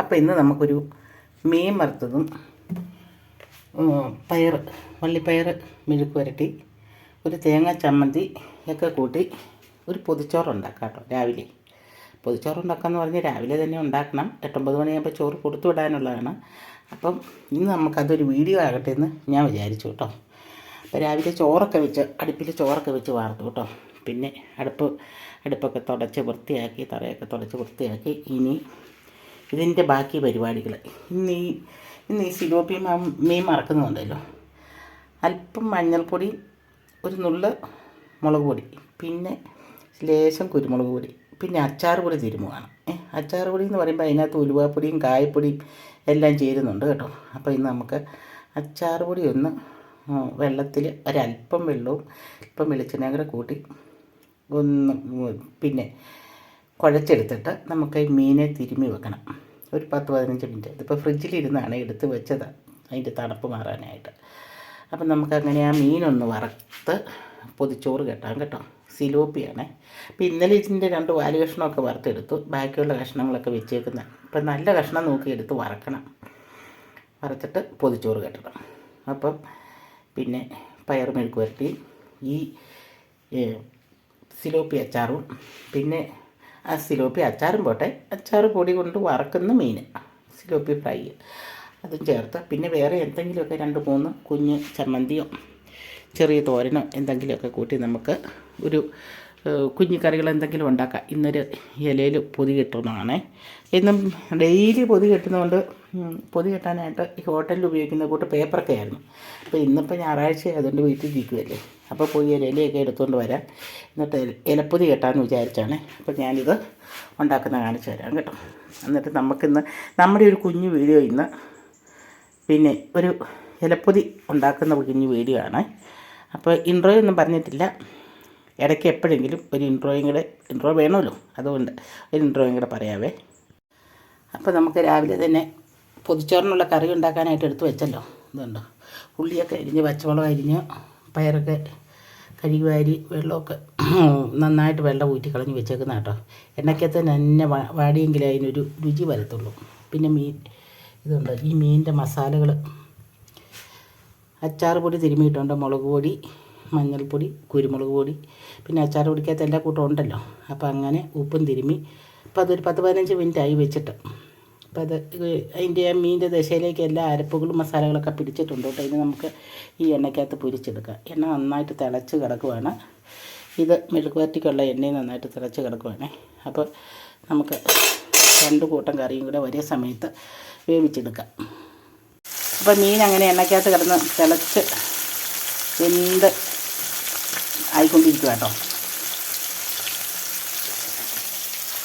അപ്പോൾ ഇന്ന് നമുക്കൊരു മീൻ വറുത്തതും പയർ വള്ളിപ്പയർ മെഴുക്ക് പുരട്ടി ഒരു തേങ്ങ ചമ്മന്തി ഒക്കെ കൂട്ടി ഒരു പൊതിച്ചോറുണ്ടാക്കാം കേട്ടോ. രാവിലെ പൊതിച്ചോറുണ്ടാക്കാമെന്ന് പറഞ്ഞാൽ രാവിലെ തന്നെ ഉണ്ടാക്കണം. 8-9 മണിയാകുമ്പോൾ ചോറ് കൊടുത്തു വിടാനുള്ളതാണ്. അപ്പം ഇന്ന് നമുക്കതൊരു വീഡിയോ ആകട്ടെ എന്ന് ഞാൻ വിചാരിച്ചു കേട്ടോ. അപ്പോൾ രാവിലെ ചോറൊക്കെ വെച്ച് അടുപ്പിൽ ചോറൊക്കെ വെച്ച് വാർത്തു കേട്ടോ. പിന്നെ അടുപ്പൊക്കെ തുടച്ച് വൃത്തിയാക്കി, തറയൊക്കെ തുടച്ച് വൃത്തിയാക്കി. ഇനി ഇതിൻ്റെ ബാക്കി പരിപാടികൾ ഇന്ന് ഈ സിലോപ്പി മീൻ മറക്കുന്നുണ്ടല്ലോ, അല്പം മഞ്ഞൾപ്പൊടി, ഒരു നുള്ള് മുളക് പൊടി, പിന്നെ ലേശം കുരുമുളക് പൊടി, പിന്നെ അച്ചാർ പൊടി തിരുമുകയാണ്. അച്ചാർ പൊടി എന്ന് പറയുമ്പോൾ അതിനകത്ത് ഉലുവാപ്പൊടിയും കായപ്പൊടിയും എല്ലാം ചേരുന്നുണ്ട് കേട്ടോ. അപ്പോൾ ഇന്ന് നമുക്ക് അച്ചാർ പൊടി ഒന്ന് വെള്ളത്തിൽ ഒരല്പം വെള്ളവും അല്പം വെളിച്ചെണ്ണയും കൂടെ കൂട്ടി ഒന്ന് പിന്നെ കുഴച്ചെടുത്തിട്ട് നമുക്ക് ഈ മീനെ തിരുമ്മി വെക്കണം ഒരു 10-15 മിനിറ്റ്. ഇതിപ്പോൾ ഫ്രിഡ്ജിലിരുന്നാണ് എടുത്ത് വെച്ചത് അതിൻ്റെ തണുപ്പ് മാറാനായിട്ട്. അപ്പം നമുക്കങ്ങനെ ആ മീനൊന്ന് വറുത്ത് പൊതിച്ചോറ് കെട്ടാം കേട്ടോ. സിലോപ്പിയാണേ. അപ്പോൾ ഇന്നലെ ഇതിൻ്റെ 2 വാല് കഷ്ണമൊക്കെ വറുത്തെടുത്തു. ബാക്കിയുള്ള കഷ്ണങ്ങളൊക്കെ വെച്ചേക്കുന്നത്. അപ്പം നല്ല കഷ്ണം നോക്കി എടുത്ത് വറക്കണം. വറുത്തിട്ട് പൊതിച്ചോറ് കെട്ടണം. അപ്പം പിന്നെ പയർ മെഴുക്ക് പുരട്ടി, ഈ സിലോപ്പി അച്ചാറും, പിന്നെ ആ സിലോപ്പി അച്ചാറും പോട്ടെ, അച്ചാർ പൊടി കൊണ്ട് വറക്കുന്ന മീൻ സിലോപ്പി ഫ്രൈ അതും ചേർത്ത്, പിന്നെ വേറെ എന്തെങ്കിലുമൊക്കെ 2-3 കുഞ്ഞ് ചമ്മന്തിയോ ചെറിയ തോരനോ എന്തെങ്കിലുമൊക്കെ കൂട്ടി നമുക്ക് ഒരു കുഞ്ഞു കറികൾ എന്തെങ്കിലും ഉണ്ടാക്കാം. ഇന്നൊരു ഇലയിൽ പൊതി കെട്ടുന്നതാണേ. എന്നും ഡെയിലി പൊതി കെട്ടുന്നതുകൊണ്ട് പൊതി കെട്ടാനായിട്ട് ഈ ഹോട്ടലിൽ ഉപയോഗിക്കുന്ന കൂട്ട് പേപ്പറൊക്കെ ആയിരുന്നു. അപ്പോൾ ഇന്നിപ്പോൾ ഞായറാഴ്ച അതുകൊണ്ട് വീട്ടിൽ ഇരിക്കുമല്ലേ, അപ്പോൾ പോയി ഇലയൊക്കെ എടുത്തുകൊണ്ട് വരാം. എന്നിട്ട് ഇലപ്പൊതി കെട്ടാമെന്ന് വിചാരിച്ചാണ്. അപ്പോൾ ഞാനിത് ഉണ്ടാക്കുന്ന കാണിച്ചു തരാം കേട്ടോ. എന്നിട്ട് നമുക്കിന്ന് നമ്മുടെ ഒരു കുഞ്ഞു വീഡിയോ ഇന്ന് പിന്നെ ഒരു ഇലപ്പൊതി ഉണ്ടാക്കുന്ന കുഞ്ഞു വീഡിയോ ആണ്. അപ്പോൾ ഇൻട്രോ ഒന്നും പറഞ്ഞിട്ടില്ല. ഇടയ്ക്ക് എപ്പോഴെങ്കിലും ഒരു ഇൻട്രോ വേണമല്ലോ, അതുകൊണ്ട് ഒരു ഇൻട്രോയും കൂടെ പറയാവേ. അപ്പോൾ നമുക്ക് രാവിലെ തന്നെ പൊതിച്ചോറിനുള്ള കറി ഉണ്ടാക്കാനായിട്ട് എടുത്ത് വെച്ചല്ലോ. ഇതുണ്ടോ, ഉള്ളിയൊക്കെ അരിഞ്ഞ്, പച്ചമുളക് അരിഞ്ഞ്, പയറൊക്കെ കഴുകി വാരി വെള്ളമൊക്കെ നന്നായിട്ട് വെള്ളം ഊറ്റി കളഞ്ഞ് വെച്ചേക്കുന്ന കേട്ടോ. എണ്ണയ്ക്കകത്ത് തന്നെ വാടിയെങ്കിലേ അതിനൊരു രുചി വരത്തുള്ളൂ. പിന്നെ മീൻ ഇതുണ്ട്, ഈ മീനിൻ്റെ മസാലകൾ അച്ചാർ പൊടി തിരുമ്മിയിട്ടുണ്ട്, മുളക് പൊടി, മഞ്ഞൾപ്പൊടി, കുരുമുളക് പൊടി, പിന്നെ അച്ചാർ പൊടിക്കകത്ത് എല്ലാ കൂട്ടം ഉണ്ടല്ലോ. അപ്പോൾ അങ്ങനെ ഉപ്പും തിരുമ്മി. അപ്പോൾ അതൊരു 10-15 മിനിറ്റായി വെച്ചിട്ട്. അപ്പോൾ അത് അതിൻ്റെ മീനിൻ്റെ ദശയിലേക്ക് എല്ലാ അരപ്പുകളും മസാലകളൊക്കെ പിടിച്ചിട്ടുണ്ട് കേട്ടോ. ഇത് നമുക്ക് ഈ എണ്ണയ്ക്കകത്ത് പൊരിച്ചെടുക്കാം. എണ്ണ നന്നായിട്ട് തിളച്ച് കിടക്കുവാണ്. ഇത് മെഴുക്ക് പുരട്ടിക്കുള്ള എണ്ണയും നന്നായിട്ട് തിളച്ച് കിടക്കുവാണ്. അപ്പോൾ നമുക്ക് 2 കൂട്ടം കറിയും കൂടെ ഒരേ സമയത്ത് വേവിച്ചെടുക്കാം. അപ്പോൾ മീൻ അങ്ങനെ എണ്ണയ്ക്കകത്ത് കിടന്ന് തിളച്ച് വെന്ത് ആയിക്കൊണ്ടിരിക്കുക കേട്ടോ.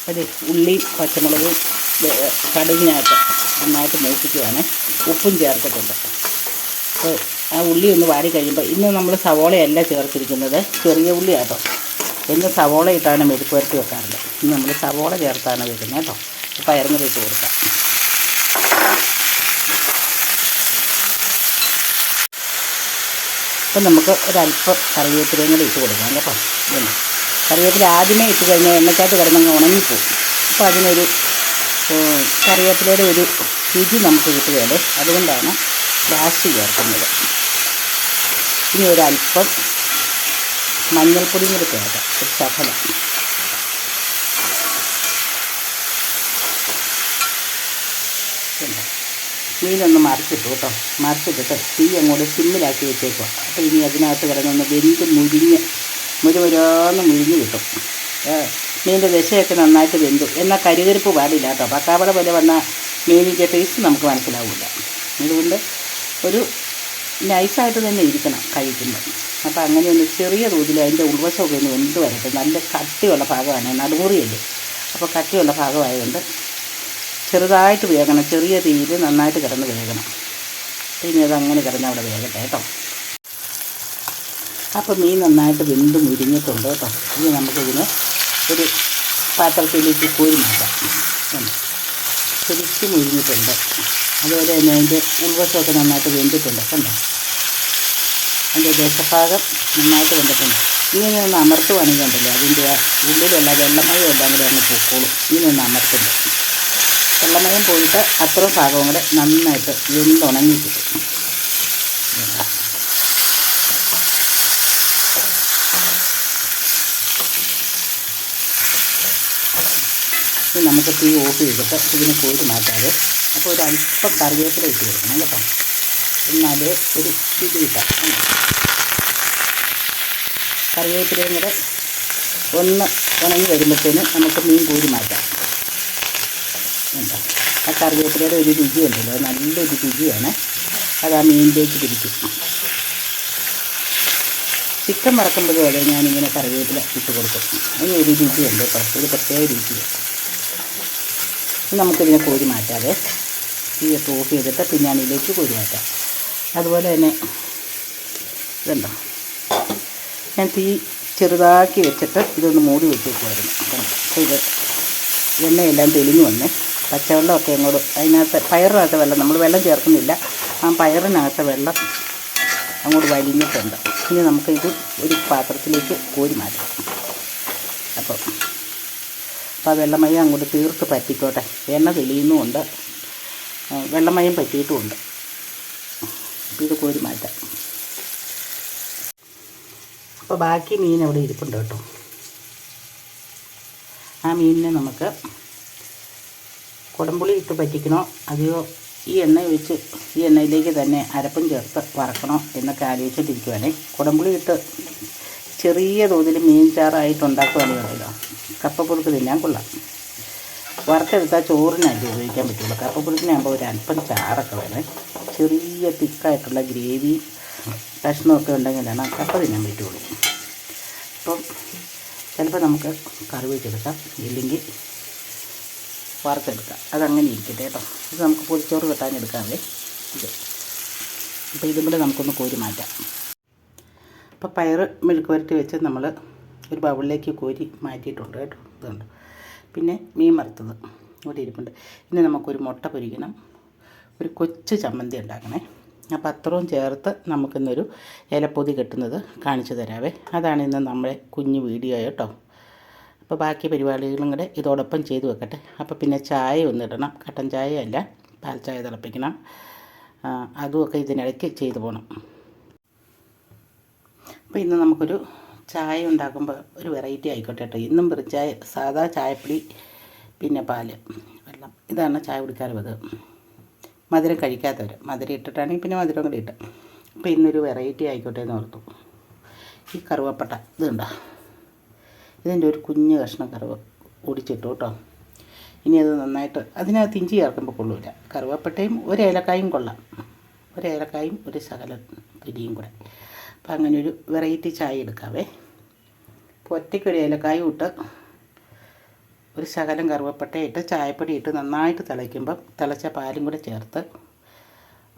ഒരു ഉള്ളിയും പച്ചമുളകും കടുകിനകത്ത് നന്നായിട്ട് മൂപ്പിക്കുകയാണ്. ഉപ്പും ചേർത്തിട്ടുണ്ട്. അപ്പോൾ ആ ഉള്ളി ഒന്ന് വാടി കഴിയുമ്പോൾ, ഇന്ന് നമ്മൾ സവോളയല്ല ചേർത്തിരിക്കുന്നത്, ചെറിയ ഉള്ളി കേട്ടോ. ഇന്ന് സവോള ഇട്ടാണ് മെഴുക്ക് പുരട്ടി വെക്കാറുണ്ട്. ഇന്ന് നമ്മൾ സവോള ചേർത്താണ് വെക്കുന്നത് കേട്ടോ. പയറും ഇട്ട് കൊടുക്കാം. അപ്പം നമുക്ക് ഒരല്പം കറിവേപ്പിലയും കൂടെ ഇട്ട് കൊടുക്കാം കേട്ടോ. ഇതുണ്ട്, കറിവേപ്പില ആദ്യമേ ഇട്ട് കഴിഞ്ഞാൽ എണ്ണയ്ക്കകത്ത് കിടന്നങ്ങ് ഉണങ്ങിപ്പോവും. അപ്പോൾ അതിനൊരു കറിവേപ്പിലയുടെ ഒരു രുചി നമുക്ക് കിട്ടുകയല്ലേ, അതുകൊണ്ടാണ് ലാസ്റ്റ് ചേർക്കുന്നത്. ഇനി ഒരല്പം മഞ്ഞൾപ്പൊടിയും കൂടി ചേർക്കാം, ഒരു ശകലം. മീനൊന്ന് മറിച്ചിട്ടു കേട്ടോ. മറിച്ചിട്ടിട്ട് തീ അങ്ങോട്ട് സിമ്മിലാക്കി വെച്ചേക്കുക. അപ്പോൾ ഇനി അതിനകത്ത് കിടന്നൊന്ന് വെന്ത് മുരുമുരാന്ന് മുരിഞ്ഞ് കിട്ടും. മീനിൻ്റെ ദശയൊക്കെ നന്നായിട്ട് വെന്തു. എന്നാൽ കരുകരുപ്പ് പാടില്ല കേട്ടോ. പക്കാവട പോലെ വന്ന മീനിൻ്റെ ടേസ്റ്റ് നമുക്ക് മനസ്സിലാവില്ല. അതുകൊണ്ട് ഒരു നൈസായിട്ട് തന്നെ ഇരിക്കണം കഴിക്കുമ്പോൾ. അപ്പോൾ അങ്ങനെ ഒന്ന് ചെറിയ തോതിൽ അതിൻ്റെ ഉൾവശമൊക്കെ ഒന്ന് വെന്ത് വരട്ടെ. നല്ല കട്ടിയുള്ള ഭാഗമാണ്, നടുമുറിയല്ലേ. അപ്പോൾ കട്ടിയുള്ള ഭാഗമായതുകൊണ്ട് ചെറുതായിട്ട് വേകണം. ചെറിയ തീയിൽ നന്നായിട്ട് കിടന്ന് വേകണം. പിന്നെ അതങ്ങനെ കിടന്ന് അവിടെ വേകട്ടെ കേട്ടോ. അപ്പോൾ മീൻ നന്നായിട്ട് വെന്ത് മുരിഞ്ഞിട്ടുണ്ട് കേട്ടോ. ഇനി നമുക്കിതിനെ ഒരു പാത്രത്തിലേക്ക് കോരി മാറ്റാം. ശരിക്കും മുരിഞ്ഞിട്ടുണ്ട്. അതുപോലെ തന്നെ അതിൻ്റെ ഉൾവശമൊക്കെ നന്നായിട്ട് വെന്തിട്ടുണ്ട് കണ്ടോ. അതിൻ്റെ ദേശഭാഗം നന്നായിട്ട് വെന്തിട്ടുണ്ട്. ഇങ്ങനെ ഒന്ന് അമർത്തുവാണെങ്കിൽ ഉണ്ടല്ലോ, അതിൻ്റെ ഉള്ളിലുള്ള വെള്ളമയം എല്ലാം കൂടെ അങ്ങ് പൊക്കോളും. ഇങ്ങനെ ഒന്ന് അമർത്തുമ്പോൾ വെള്ളം വെള്ളമയം പോയിട്ട് അത്രയും ഭാഗവും കൂടെ നന്നായിട്ട് വെന്തുണങ്ങി കിട്ടും. ഇനി നമുക്ക് തീ ഓഫ് ചെയ്തിട്ട് ഇതിനെ കോരി മാറ്റാതെ അപ്പോൾ ഒരു അല്പം കറിവേപ്പില ഇട്ട് കൊടുക്കണം കേട്ടോ. എന്നാലേ ഒരു ഇത് കിട്ടാം. കറിവേപ്പിലയും കൂടെ ഒന്ന് ഉണങ്ങി വരുമ്പോഴത്തേന് നമുക്ക് മീൻ കോരി മാറ്റാം. എന്താ ആ കറിവേപ്പിലയുടെ ഒരു രുചിയുണ്ടല്ലോ, നല്ലൊരു രുചിയാണ്. അത് ആ മീനിലേക്ക് പിടിക്കും. ചിക്കൻ വറക്കുമ്പോഴും അതെ ഞാനിങ്ങനെ കറിവേപ്പില ഇട്ട് കൊടുക്കും. അതിനൊരു രുചിയുണ്ട് കേട്ടോ, ഒരു പ്രത്യേക രുചിയാണ്. നമുക്കിതിനെ കോരി മാറ്റാതെ തീയൊക്കെ ഓഫ് ചെയ്തിട്ട് പിന്നെ അതിലേക്ക് കോരി മാറ്റാം. അതുപോലെ തന്നെ ഇതുണ്ടോ, ഞാൻ തീ ചെറുതാക്കി വെച്ചിട്ട് ഇതൊന്ന് മൂടി വെച്ചേക്കുമായിരുന്നു. അപ്പോൾ ഇത് എണ്ണയെല്ലാം തെളിഞ്ഞു വന്നേ. പച്ചവെള്ളമൊക്കെ അങ്ങോട്ട് അതിനകത്ത് പയറിനകത്ത് വെള്ളം, നമ്മൾ വെള്ളം ചേർക്കുന്നില്ല, ആ പയറിനകത്ത് വെള്ളം അങ്ങോട്ട് വലിഞ്ഞിട്ടുണ്ട്. ഇനി നമുക്കിത് ഒരു പാത്രത്തിലേക്ക് കോരി മാറ്റാം. അപ്പോൾ ആ വെള്ളമയം അങ്ങോട്ട് തീർത്ത് പറ്റിക്കോട്ടെ. എണ്ണ തെളിയുന്നുമുണ്ട്, വെള്ളമയം പറ്റിയിട്ടുമുണ്ട്. ഇത് കോരി മാറ്റാം. അപ്പോൾ ബാക്കി മീൻ അവിടെ ഇരിപ്പുണ്ട് കേട്ടോ. ആ മീനിനെ നമുക്ക് കുടംപുളി ഇട്ട് പറ്റിക്കണോ അതെയോ ഈ എണ്ണ ഒഴിച്ച് ഈ എണ്ണയിലേക്ക് തന്നെ അരപ്പും ചേർത്ത് വറക്കണോ എന്നൊക്കെ ആലോചിച്ചിട്ടിരിക്കുവാണേ. കുടംപുളി ഇട്ട് ചെറിയ തോതിൽ മീൻ ചാറായിട്ട് ഉണ്ടാക്കുവാണെങ്കിലോ കപ്പപ്പുഴുക്ക് തിന്നാൻ കൊള്ളാം. വറുത്തെടുത്താൽ ചോറിനല്ല ഉപയോഗിക്കാൻ പറ്റുള്ളൂ. കപ്പപ്പുഴുക്കിനാകുമ്പോൾ ഒരു അല്പം ചാറൊക്കെ വേണേ. ചെറിയ തിക്കായിട്ടുള്ള ഗ്രേവി കഷ്ണമൊക്കെ ഉണ്ടെങ്കിലാണ് കപ്പ തിന്നാൻ പറ്റുള്ളൂ. അപ്പം ചിലപ്പോൾ നമുക്ക് കറി വെച്ചെടുക്കാം, ഇല്ലെങ്കിൽ വറുത്തെടുക്കാം. അതങ്ങനെ ഇരിക്കട്ടെ കേട്ടോ. ഇത് നമുക്ക് പൊതിച്ചോറ് വെട്ടാനെടുക്കാമേ ഇത്. അപ്പോൾ ഇതും കൂടെ നമുക്കൊന്ന് കോരി മാറ്റാം. അപ്പോൾ പയർ മെഴുക്ക് പുരട്ടി വെച്ച് നമ്മൾ ഒരു ബൗളിലേക്ക് കോരി മാറ്റിയിട്ടുണ്ട് കേട്ടോ. ഇതുണ്ട്. പിന്നെ മീൻ വറുത്തത് ഇവിടെ ഇരിപ്പുണ്ട്. ഇനി നമുക്കൊരു മുട്ട പൊരിക്കണം, ഒരു കൊച്ചു ചമ്മന്തി ഉണ്ടാക്കണേ. അപ്പോൾ അത്രയും ചേർത്ത് നമുക്കിന്നൊരു ഇലപ്പൊതി കെട്ടുന്നത് കാണിച്ചു തരാവേ. അതാണ് ഇന്ന് നമ്മുടെ കുഞ്ഞു വീഡിയോ കേട്ടോ. അപ്പോൾ ബാക്കി പരിപാടികളും കൂടെ ഇതോടൊപ്പം ചെയ്ത് വെക്കട്ടെ. അപ്പോൾ പിന്നെ ചായ ഒന്നിടണം, കട്ടൻ ചായ അല്ല, പാൽ ചായ തിളപ്പിക്കണം. അതുമൊക്കെ ഇതിനിടയ്ക്ക് ചെയ്തു പോകണം. അപ്പോൾ ഇന്ന് നമുക്കൊരു ചായ ഉണ്ടാക്കുമ്പോൾ ഒരു വെറൈറ്റി ആയിക്കോട്ടെ കേട്ടോ. ഇന്നും വെറും ചായ, സാധാ ചായപ്പൊടി പിന്നെ പാൽ വെള്ളം, ഇതാണ് ചായ കുടിക്കാറുള്ളത്. മധുരം കഴിക്കാത്തവർ മധുരം ഇട്ടിട്ടാണെങ്കിൽ പിന്നെ മധുരം കൂടി ഇട്ട്. അപ്പോൾ ഇന്നൊരു വെറൈറ്റി ആയിക്കോട്ടെ എന്ന് ഓർത്തു. ഈ കറുവപ്പട്ട ഇതുണ്ടോ, ഇതിൻ്റെ ഒരു കുഞ്ഞ് കഷ്ണം കറുവ ഒടിച്ചിട്ടു കേട്ടോ. ഇനി അത് നന്നായിട്ട് അതിനകത്ത് ഇഞ്ചി ചേർക്കുമ്പോൾ കൊള്ളൂല. കറുവപ്പട്ടയും ഒരു ഏലക്കായും കൊള്ളാം, ഒരു ഏലക്കായും ഒരു ശകലം പിരിയും കൂടെ. അപ്പോൾ അങ്ങനെ ഒരു വെറൈറ്റി ചായ എടുക്കാവേ. അപ്പോൾ ഒറ്റയ്ക്കൊരു ഏലക്കായും ഇട്ട് ഒരു ശകലം കറുവപ്പട്ടയിട്ട് ചായപ്പൊടി ഇട്ട് നന്നായിട്ട് തിളയ്ക്കുമ്പം തിളച്ച പാലും കൂടെ ചേർത്ത്,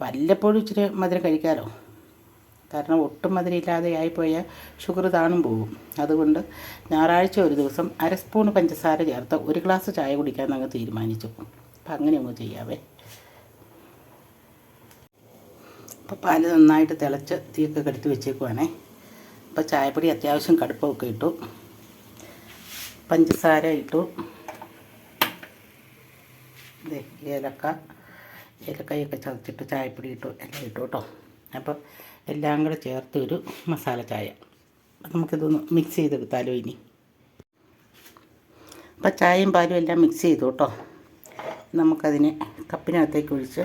വല്ലപ്പോഴും ഇച്ചിരി മധുരം കഴിക്കാമല്ലോ. കാരണം ഒട്ടും മധുരമില്ലാതെ ആയിപ്പോയാൽ ഷുഗർ താണും പോകും. അതുകൊണ്ട് ഞായറാഴ്ച ഒരു ദിവസം 1 സ്പൂൺ പഞ്ചസാര ചേർത്ത് ഒരു ഗ്ലാസ് ചായ കുടിക്കാൻ അങ്ങ് തീരുമാനിച്ചു. അപ്പം അങ്ങനെ ഒന്ന് ചെയ്യാവേ. അപ്പോൾ പാല് നന്നായിട്ട് തിളച്ച് തീയൊക്കെ കെടുത്തി വെച്ചേക്കുവാണേ. അപ്പോൾ ചായപ്പൊടി അത്യാവശ്യം കടുപ്പമൊക്കെ ഇട്ടു, പഞ്ചസാര ഇട്ടു, ഏലക്കായൊക്കെ ചതച്ചിട്ട് ചായപ്പൊടി ഇട്ടു, എല്ലാം ഇട്ടു കേട്ടോ. അപ്പോൾ എല്ലാം കൂടെ ചേർത്ത് ഒരു മസാല ചായ. നമുക്കിതൊന്ന് മിക്സ് ചെയ്തെടുത്താലോ ഇനി. അപ്പോൾ ചായയും പാലും എല്ലാം മിക്സ് ചെയ്തു കേട്ടോ. നമുക്കതിനെ കപ്പിനകത്തേക്ക് ഒഴിച്ച്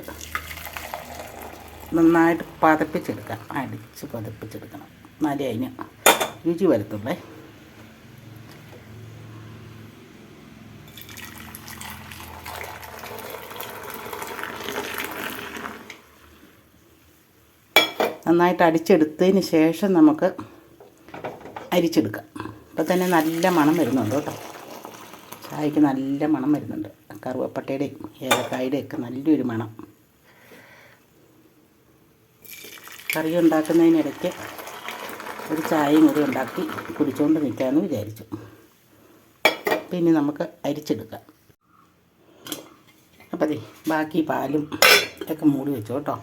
നന്നായിട്ട് പതപ്പിച്ചെടുക്കാം, അടിച്ച് പതപ്പിച്ചെടുക്കണം. എന്നാലേ അതിന് രുചി വരത്തുള്ളേ. നന്നായിട്ട് അടിച്ചെടുത്തതിന് ശേഷം നമുക്ക് അരിച്ചെടുക്കാം. അപ്പോൾ തന്നെ നല്ല മണം വരുന്നുണ്ട് കേട്ടോ. ചായക്ക് നല്ല മണം വരുന്നുണ്ട്. കറുവപ്പട്ടയുടെയും ഏലക്കായുടെയൊക്കെ നല്ലൊരു മണം. കറി ഉണ്ടാക്കുന്നതിനിടയ്ക്ക് ഒരു ചായയും കൂടി ഉണ്ടാക്കി കുടിച്ചുകൊണ്ട് നിൽക്കാമെന്ന് വിചാരിച്ചു. പിന്നെ നമുക്ക് അരിച്ചെടുക്കാം. അപ്പോൾ അതെ ബാക്കി പാലും ഒക്കെ മൂടി വെച്ചു കേട്ടോ.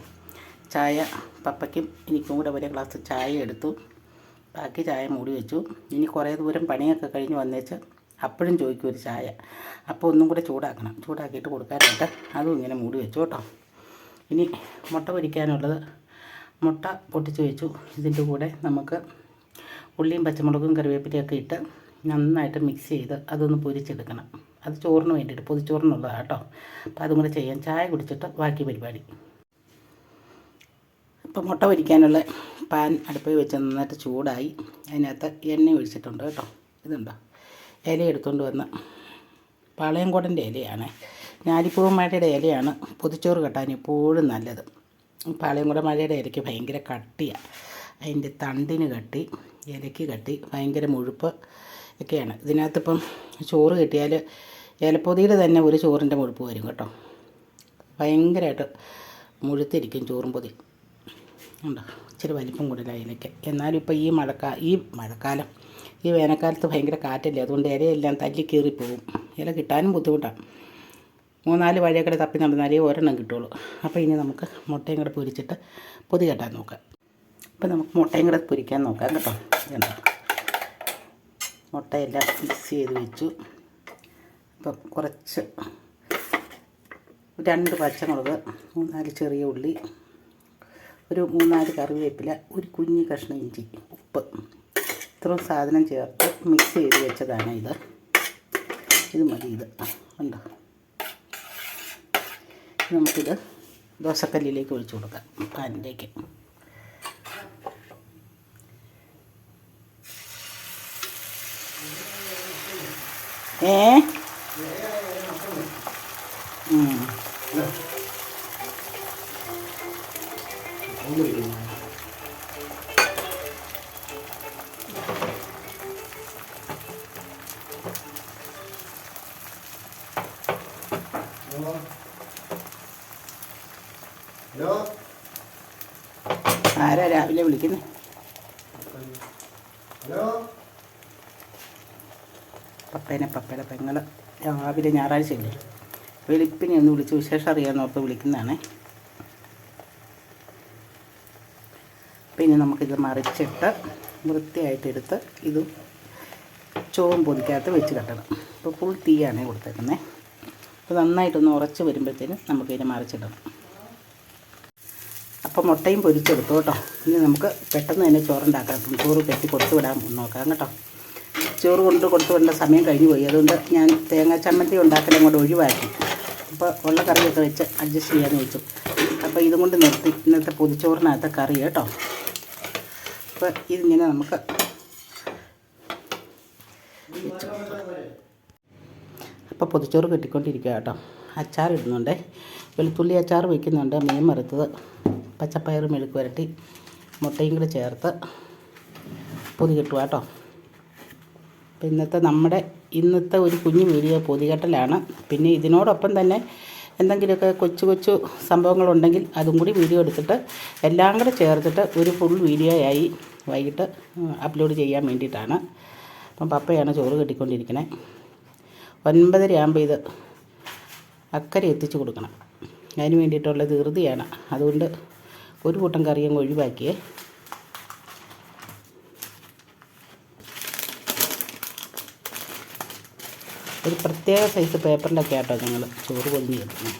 ചായ പപ്പയ്ക്കും എനിക്കും കൂടെ ഒരു ഗ്ലാസ് ചായ എടുത്തു, ബാക്കി ചായ മൂടി വെച്ചു. ഇനി കുറേ ദൂരം പണിയൊക്കെ കഴിഞ്ഞ് വന്നേച്ച് അപ്പോഴും ചോദിക്കും ഒരു ചായ. അപ്പോൾ ഒന്നും കൂടെ ചൂടാക്കണം. ചൂടാക്കിയിട്ട് കൊടുക്കാനായിട്ട് അതും ഇങ്ങനെ മൂടി വെച്ചു കേട്ടോ. ഇനി മുട്ട പൊരിക്കാനുള്ളത്, മുട്ട പൊട്ടിച്ച് വെച്ചു. ഇതിൻ്റെ കൂടെ നമുക്ക് ഉള്ളിയും പച്ചമുളകും കറിവേപ്പിലയൊക്കെ ഇട്ട് നന്നായിട്ട് മിക്സ് ചെയ്ത് അതൊന്ന് പൊരിച്ചെടുക്കണം. അത് ചോറിന് വേണ്ടിയിട്ട്, പൊതിച്ചോറിനുള്ളതാണ് കേട്ടോ. അപ്പോൾ അതും കൂടെ ചെയ്യാം. ചായ കുടിച്ചിട്ട് ബാക്കി പരിപാടി. ഇപ്പോൾ മുട്ട പൊരിക്കാനുള്ള പാൻ അടുപ്പിൽ വെച്ച് നന്നായിട്ട് ചൂടായി. അതിനകത്ത് എണ്ണ ഒഴിച്ചിട്ടുണ്ട് കേട്ടോ. ഇതുണ്ടോ, ഇല എടുത്തുകൊണ്ട് വന്ന് പാളയംകോടൻ്റെ ഇലയാണ്, ഞാലിപ്പൂവന്മാരുടെ ഇലയാണ് പൊതിച്ചോറ് കെട്ടാൻ എപ്പോഴും നല്ലത്. പാളയംകോടൻ മഴയുടെ ഇലയ്ക്ക് ഭയങ്കര കട്ടിയാണ്. അതിൻ്റെ തണ്ടിന് കട്ടി, ഇലയ്ക്ക് കട്ടി, ഭയങ്കര മുഴുപ്പ് ഒക്കെയാണ്. ഇതിനകത്തിപ്പം ചോറ് കിട്ടിയാൽ ഏലപ്പൊതിയുടെ തന്നെ ഒരു ചോറിൻ്റെ മുഴുപ്പ് വരും കേട്ടോ. ഭയങ്കരമായിട്ട് മുഴുത്തിരിക്കും ചോറും പൊതി. ഉണ്ടോ, ഇച്ചിരി വലിപ്പം കൂടുതലാണ് ഇലയ്ക്ക്. എന്നാലും ഇപ്പോൾ ഈ മഴക്കാലം, ഈ വേനൽക്കാലത്ത് ഭയങ്കര കാറ്റല്ലേ, അതുകൊണ്ട് ഇലയെല്ലാം തല്ലി കീറിപ്പോവും. ഇല കിട്ടാനും ബുദ്ധിമുട്ടാണ്. 3-4 വഴിയൊക്കെ തപ്പി നടന്നാലേ ഒരെണ്ണം കിട്ടുള്ളൂ. അപ്പോൾ ഇനി നമുക്ക് മുട്ടയും കൂടെ പൊരിച്ചിട്ട് പൊതി കെട്ടാൻ നോക്കാം. അപ്പോൾ നമുക്ക് മുട്ടയും കൂടെ പൊരിക്കാൻ നോക്കാം കേട്ടോ. ഇതുണ്ടോ, മുട്ടയെല്ലാം മിക്സ് ചെയ്ത് വെച്ചു. അപ്പം കുറച്ച് 2 പച്ചമുളക്, 3-4 ചെറിയ ഉള്ളി, ഒരു 3-4 കറിവേപ്പില, ഒരു കുഞ്ഞ് കഷ്ണം ഇഞ്ചി, ഉപ്പ്, ഇത്രയും സാധനം ചേർത്ത് മിക്സ് ചെയ്ത് വെച്ചതാണ് ഇത്. ഇത് മതി. ഇത് ഉണ്ടോ, നമുക്കിത് ദോശക്കല്ലിലേക്ക് ഒഴിച്ചു കൊടുക്കാം, പാനിലേക്ക്. ആരാ രാവിലെ വിളിക്കുന്നത്? പപ്പയുടെ പെങ്ങൾ രാവിലെ ഞായറാഴ്ചയില്ലേ, വെളുപ്പിനെ ഒന്ന് വിളിച്ച് വിശേഷം അറിയാമെന്നോർത്ത് വിളിക്കുന്നതാണേ. പിന്നെ നമുക്കിത് മറിച്ചിട്ട് വൃത്തിയായിട്ടെടുത്ത് ഇതും ചോറും പൊതിക്കകത്ത് വെച്ച് കെട്ടണം. ഇപ്പോൾ ഫുൾ തീയാണ് കൊടുത്തേക്കുന്നത്. അപ്പോൾ നന്നായിട്ടൊന്ന് ഉറച്ച് വരുമ്പോഴത്തേനും നമുക്കിതിനെ മറിച്ചിടണം. അപ്പോൾ മുട്ടയും പൊരിച്ചെടുത്തു കേട്ടോ. ഇനി നമുക്ക് പെട്ടെന്ന് തന്നെ ചോറുണ്ടാക്കാം. ചോറ് കെട്ടി കൊടുത്തു വിടാൻ നോക്കാം കേട്ടോ. ചോറ് കൊടുത്തു വിടേണ്ട സമയം കഴിഞ്ഞു പോയി. അതുകൊണ്ട് ഞാൻ തേങ്ങാ ചമ്മന്തി ഉണ്ടാക്കൽ അങ്ങോട്ട് ഒഴിവാക്കി. അപ്പോൾ ഉള്ള കറിയൊക്കെ വെച്ച് അഡ്ജസ്റ്റ് ചെയ്യാമെന്ന് വെച്ചു. അപ്പോൾ ഇതും കൊണ്ട് നിർത്തി ഇന്നത്തെ പൊതിച്ചോറിനകത്തെ കറി കേട്ടോ. അപ്പോൾ ഇതിങ്ങനെ നമുക്ക് അപ്പോൾ പൊതിച്ചോറ് കെട്ടിക്കൊണ്ടിരിക്കുക കേട്ടോ. അച്ചാർ ഇടുന്നുണ്ട്, വെളുത്തുള്ളി അച്ചാർ വയ്ക്കുന്നുണ്ട്, മീൻ വറുത്തത്, പച്ചപ്പയർ മെഴുക്ക് പുരട്ടി, മുട്ടയും കൂടെ ചേർത്ത് പൊതി കെട്ടുക കേട്ടോ. അപ്പോൾ ഇന്നത്തെ ഒരു കുഞ്ഞു വീഡിയോ പൊതികെട്ടലാണ്. പിന്നെ ഇതിനോടൊപ്പം തന്നെ എന്തെങ്കിലുമൊക്കെ കൊച്ചു സംഭവങ്ങളുണ്ടെങ്കിൽ അതും കൂടി വീഡിയോ എടുത്തിട്ട് എല്ലാം കൂടെ ചേർത്തിട്ട് ഒരു ഫുൾ വീഡിയോ ആയി വൈകിട്ട് അപ്ലോഡ് ചെയ്യാൻ വേണ്ടിയിട്ടാണ്. അപ്പം പപ്പയാണ് ചോറ് കെട്ടിക്കൊണ്ടിരിക്കണേ. 9:30 ആകുമ്പോൾ ഇത് അക്കരെ എത്തിച്ചു കൊടുക്കണം. അതിന് വേണ്ടിയിട്ടുള്ള ധൃതിയാണ്. അതുകൊണ്ട് ഒരു കൂട്ടം കറിയും ഒഴിവാക്കിയേ. ഒരു പ്രത്യേക സൈസ് പേപ്പറിലൊക്കെ ആട്ടോ ഞങ്ങൾ ചോറ് പൊതിഞ്ഞ് കിട്ടുന്നത്.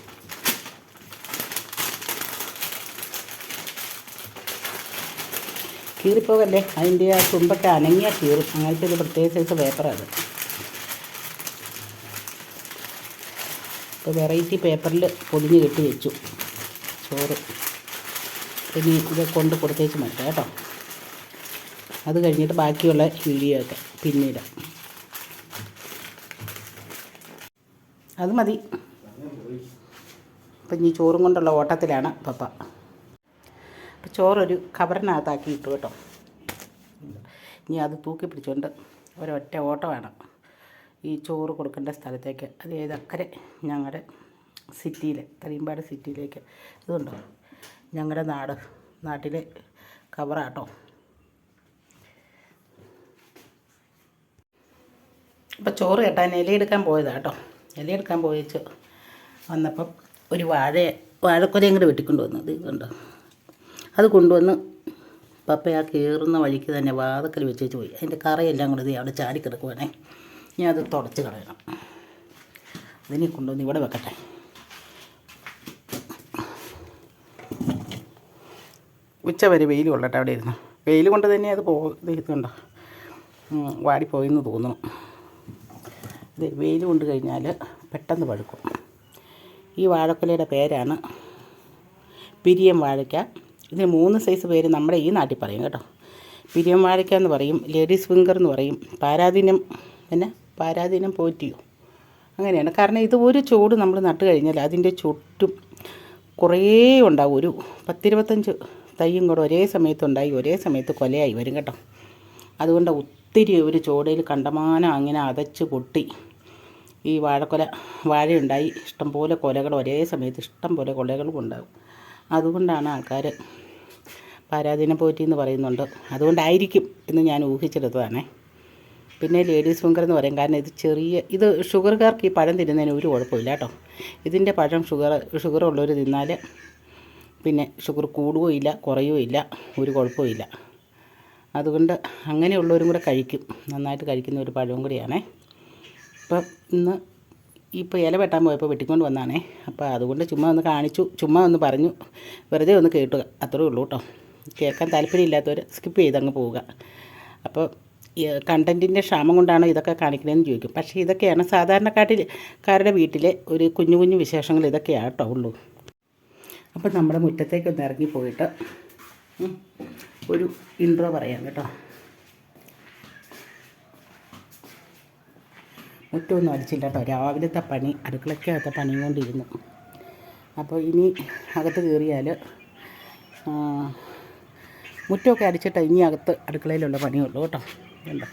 കീറിപ്പോകല്ലേ, അതിൻ്റെ ആ തുമ്പൊക്കെ അനങ്ങിയാൽ കീറും. അങ്ങനത്തെ ഒരു പ്രത്യേക സൈസ് പേപ്പറാണ്. ഇപ്പോൾ വെറൈറ്റി പേപ്പറിൽ പൊതിഞ്ഞ് കെട്ടി വെച്ചു ചോറ്. ഇനി ഇത് കൊണ്ട് കൊടുത്തേച്ച് മറ്റാം കേട്ടോ. അത് കഴിഞ്ഞിട്ട് ബാക്കിയുള്ള വീഡിയോ ഒക്കെ പിന്നീട്. അത് മതി. അപ്പം ഇനി ചോറും കൊണ്ടുള്ള ഓട്ടത്തിലാണ് പപ്പ. അപ്പം ചോറൊരു കവറിനകത്താക്കി ഇട്ടു കേട്ടോ. ഇനി അത് തൂക്കി പിടിച്ചുകൊണ്ട് ഒരൊറ്റ ഓട്ടമാണ് ഈ ചോറ് കൊടുക്കേണ്ട സ്ഥലത്തേക്ക്. അത് ഏതക്കരെ ഞങ്ങളുടെ സിറ്റിയിൽ, തലീമ്പാട് സിറ്റിയിലേക്ക്. ഇതുണ്ടോ, ഞങ്ങളുടെ നാട്ടിലെ കവറാട്ടോ. അപ്പോൾ ചോറ് കേട്ടാൻ ഇലയെടുക്കാൻ പോയതാണ് കേട്ടോ. ഇലയെടുക്കാൻ പോയിച്ച് വന്നപ്പം ഒരു വാഴക്കൊലയും കൂടെ വെട്ടിക്കൊണ്ട് വന്നത് ഇതുണ്ടോ. അത് കൊണ്ടുവന്ന് പപ്പ ആ കയറുന്ന വഴിക്ക് തന്നെ വാതക്കൽ വെച്ചേച്ച് പോയി. അതിൻ്റെ കറയെല്ലാം കൂടെ അവിടെ ചാടിക്കിടക്കുവാണേ. ഇനി അത് തുടച്ച് കളയണം. അതിനെ കൊണ്ടുവന്ന് ഇവിടെ വെക്കട്ടെ. ഉച്ച വരെ വെയിൽ കൊള്ളട്ടെ അവിടെ ഇരുന്നു. വെയിൽ കൊണ്ട് തന്നെ അത് ഇതുണ്ടോ വാടിപ്പോയെന്ന് തോന്നുന്നു. ഇത് വെയിൽ കൊണ്ട് കഴിഞ്ഞാൽ പെട്ടെന്ന് പഴുക്കും. ഈ വാഴക്കൊലയുടെ പേരാണ് പിരിയം വാഴയ്ക്ക. ഇതിന് 3 സൈസ് പേര് നമ്മുടെ ഈ നാട്ടിൽ പറയും കേട്ടോ. പിരിയം വാഴയ്ക്ക എന്ന് പറയും, ലേഡീസ് ഫിംഗർ എന്ന് പറയും, പാരാദീനം പോറ്റിയോ അങ്ങനെയാണ്. കാരണം ഇത് ഒരു ചൂട് നമ്മൾ നട്ട് കഴിഞ്ഞാൽ അതിൻ്റെ ചുറ്റും കുറേ ഉണ്ടാവും. ഒരു 10-25 തൈയും കൂടെ ഒരേ സമയത്തുണ്ടായി ഒരേ സമയത്ത് കൊലയായി വരും കേട്ടോ. അതുകൊണ്ട് ഒത്തിരി ഒരു ചോടയിൽ കണ്ടമാനം അങ്ങനെ അതച്ച് പൊട്ടി ഈ വാഴയുണ്ടായി ഇഷ്ടംപോലെ കൊലകൾ ഒരേ സമയത്ത് ഇഷ്ടംപോലെ കൊലകളും ഉണ്ടാകും. അതുകൊണ്ടാണ് ആൾക്കാർ പാരാദീനം പോറ്റി എന്ന് പറയുന്നുണ്ട്. അതുകൊണ്ടായിരിക്കും എന്ന് ഞാൻ ഊഹിച്ചെടുത്തതാണേ. പിന്നെ ലേഡീസ് ഫിംഗർ എന്ന് പറയും. കാരണം ഇത് ഷുഗർകാർക്ക് ഈ പഴം തിന്നുന്നതിന് ഒരു കുഴപ്പമില്ല കേട്ടോ. ഇതിൻ്റെ പഴം ഷുഗർ ഉള്ളവർ തിന്നാൽ പിന്നെ ഷുഗർ കൂടുകയില്ല കുറയുകയില്ല, ഒരു കുഴപ്പമില്ല. അതുകൊണ്ട് അങ്ങനെയുള്ളവരും കൂടെ കഴിക്കും. നന്നായിട്ട് കഴിക്കുന്ന ഒരു പഴവും കൂടിയാണേ. ഇപ്പം ഇപ്പോൾ ഇല വെട്ടാൻ പോയപ്പോൾ വെട്ടിക്കൊണ്ട് വന്നാണേ. അപ്പോൾ അതുകൊണ്ട് ചുമ്മാ ഒന്ന് കാണിച്ചു, ചുമ്മാ ഒന്ന് പറഞ്ഞു, വെറുതെ ഒന്ന് കേട്ടു, അത്രേ ഉള്ളൂ കേട്ടോ. കേൾക്കാൻ താല്പര്യമില്ലാത്തവർ സ്കിപ്പ് ചെയ്തങ്ങ് പോവുക. അപ്പോൾ കണ്ടൻറ്റിൻ്റെ ക്ഷാമം കൊണ്ടാണോ ഇതൊക്കെ കാണിക്കണമെന്ന് ചോദിക്കും. പക്ഷേ ഇതൊക്കെയാണ് സാധാരണക്കാരുടെ വീട്ടിലെ ഒരു കുഞ്ഞു കുഞ്ഞു വിശേഷങ്ങൾ ഇതൊക്കെയാണ് കേട്ടോ ഉള്ളൂ. അപ്പോൾ നമ്മുടെ മുറ്റത്തേക്കൊന്ന് ഇറങ്ങിപ്പോയിട്ട് ഒരു ഇൻട്രോ പറയാം കേട്ടോ. മുറ്റമൊന്നും അടിച്ചില്ല കേട്ടോ. രാവിലത്തെ പണി അടുക്കളയ്ക്കകത്തെ പണിയും കൊണ്ടിരുന്നു. അപ്പോൾ ഇനി അകത്ത് കയറിയാൽ മുറ്റമൊക്കെ അടിച്ചിട്ട് ഇനി അകത്ത് അടുക്കളയിലുള്ള പണിയുള്ളൂ കേട്ടോ. കണ്ടോ,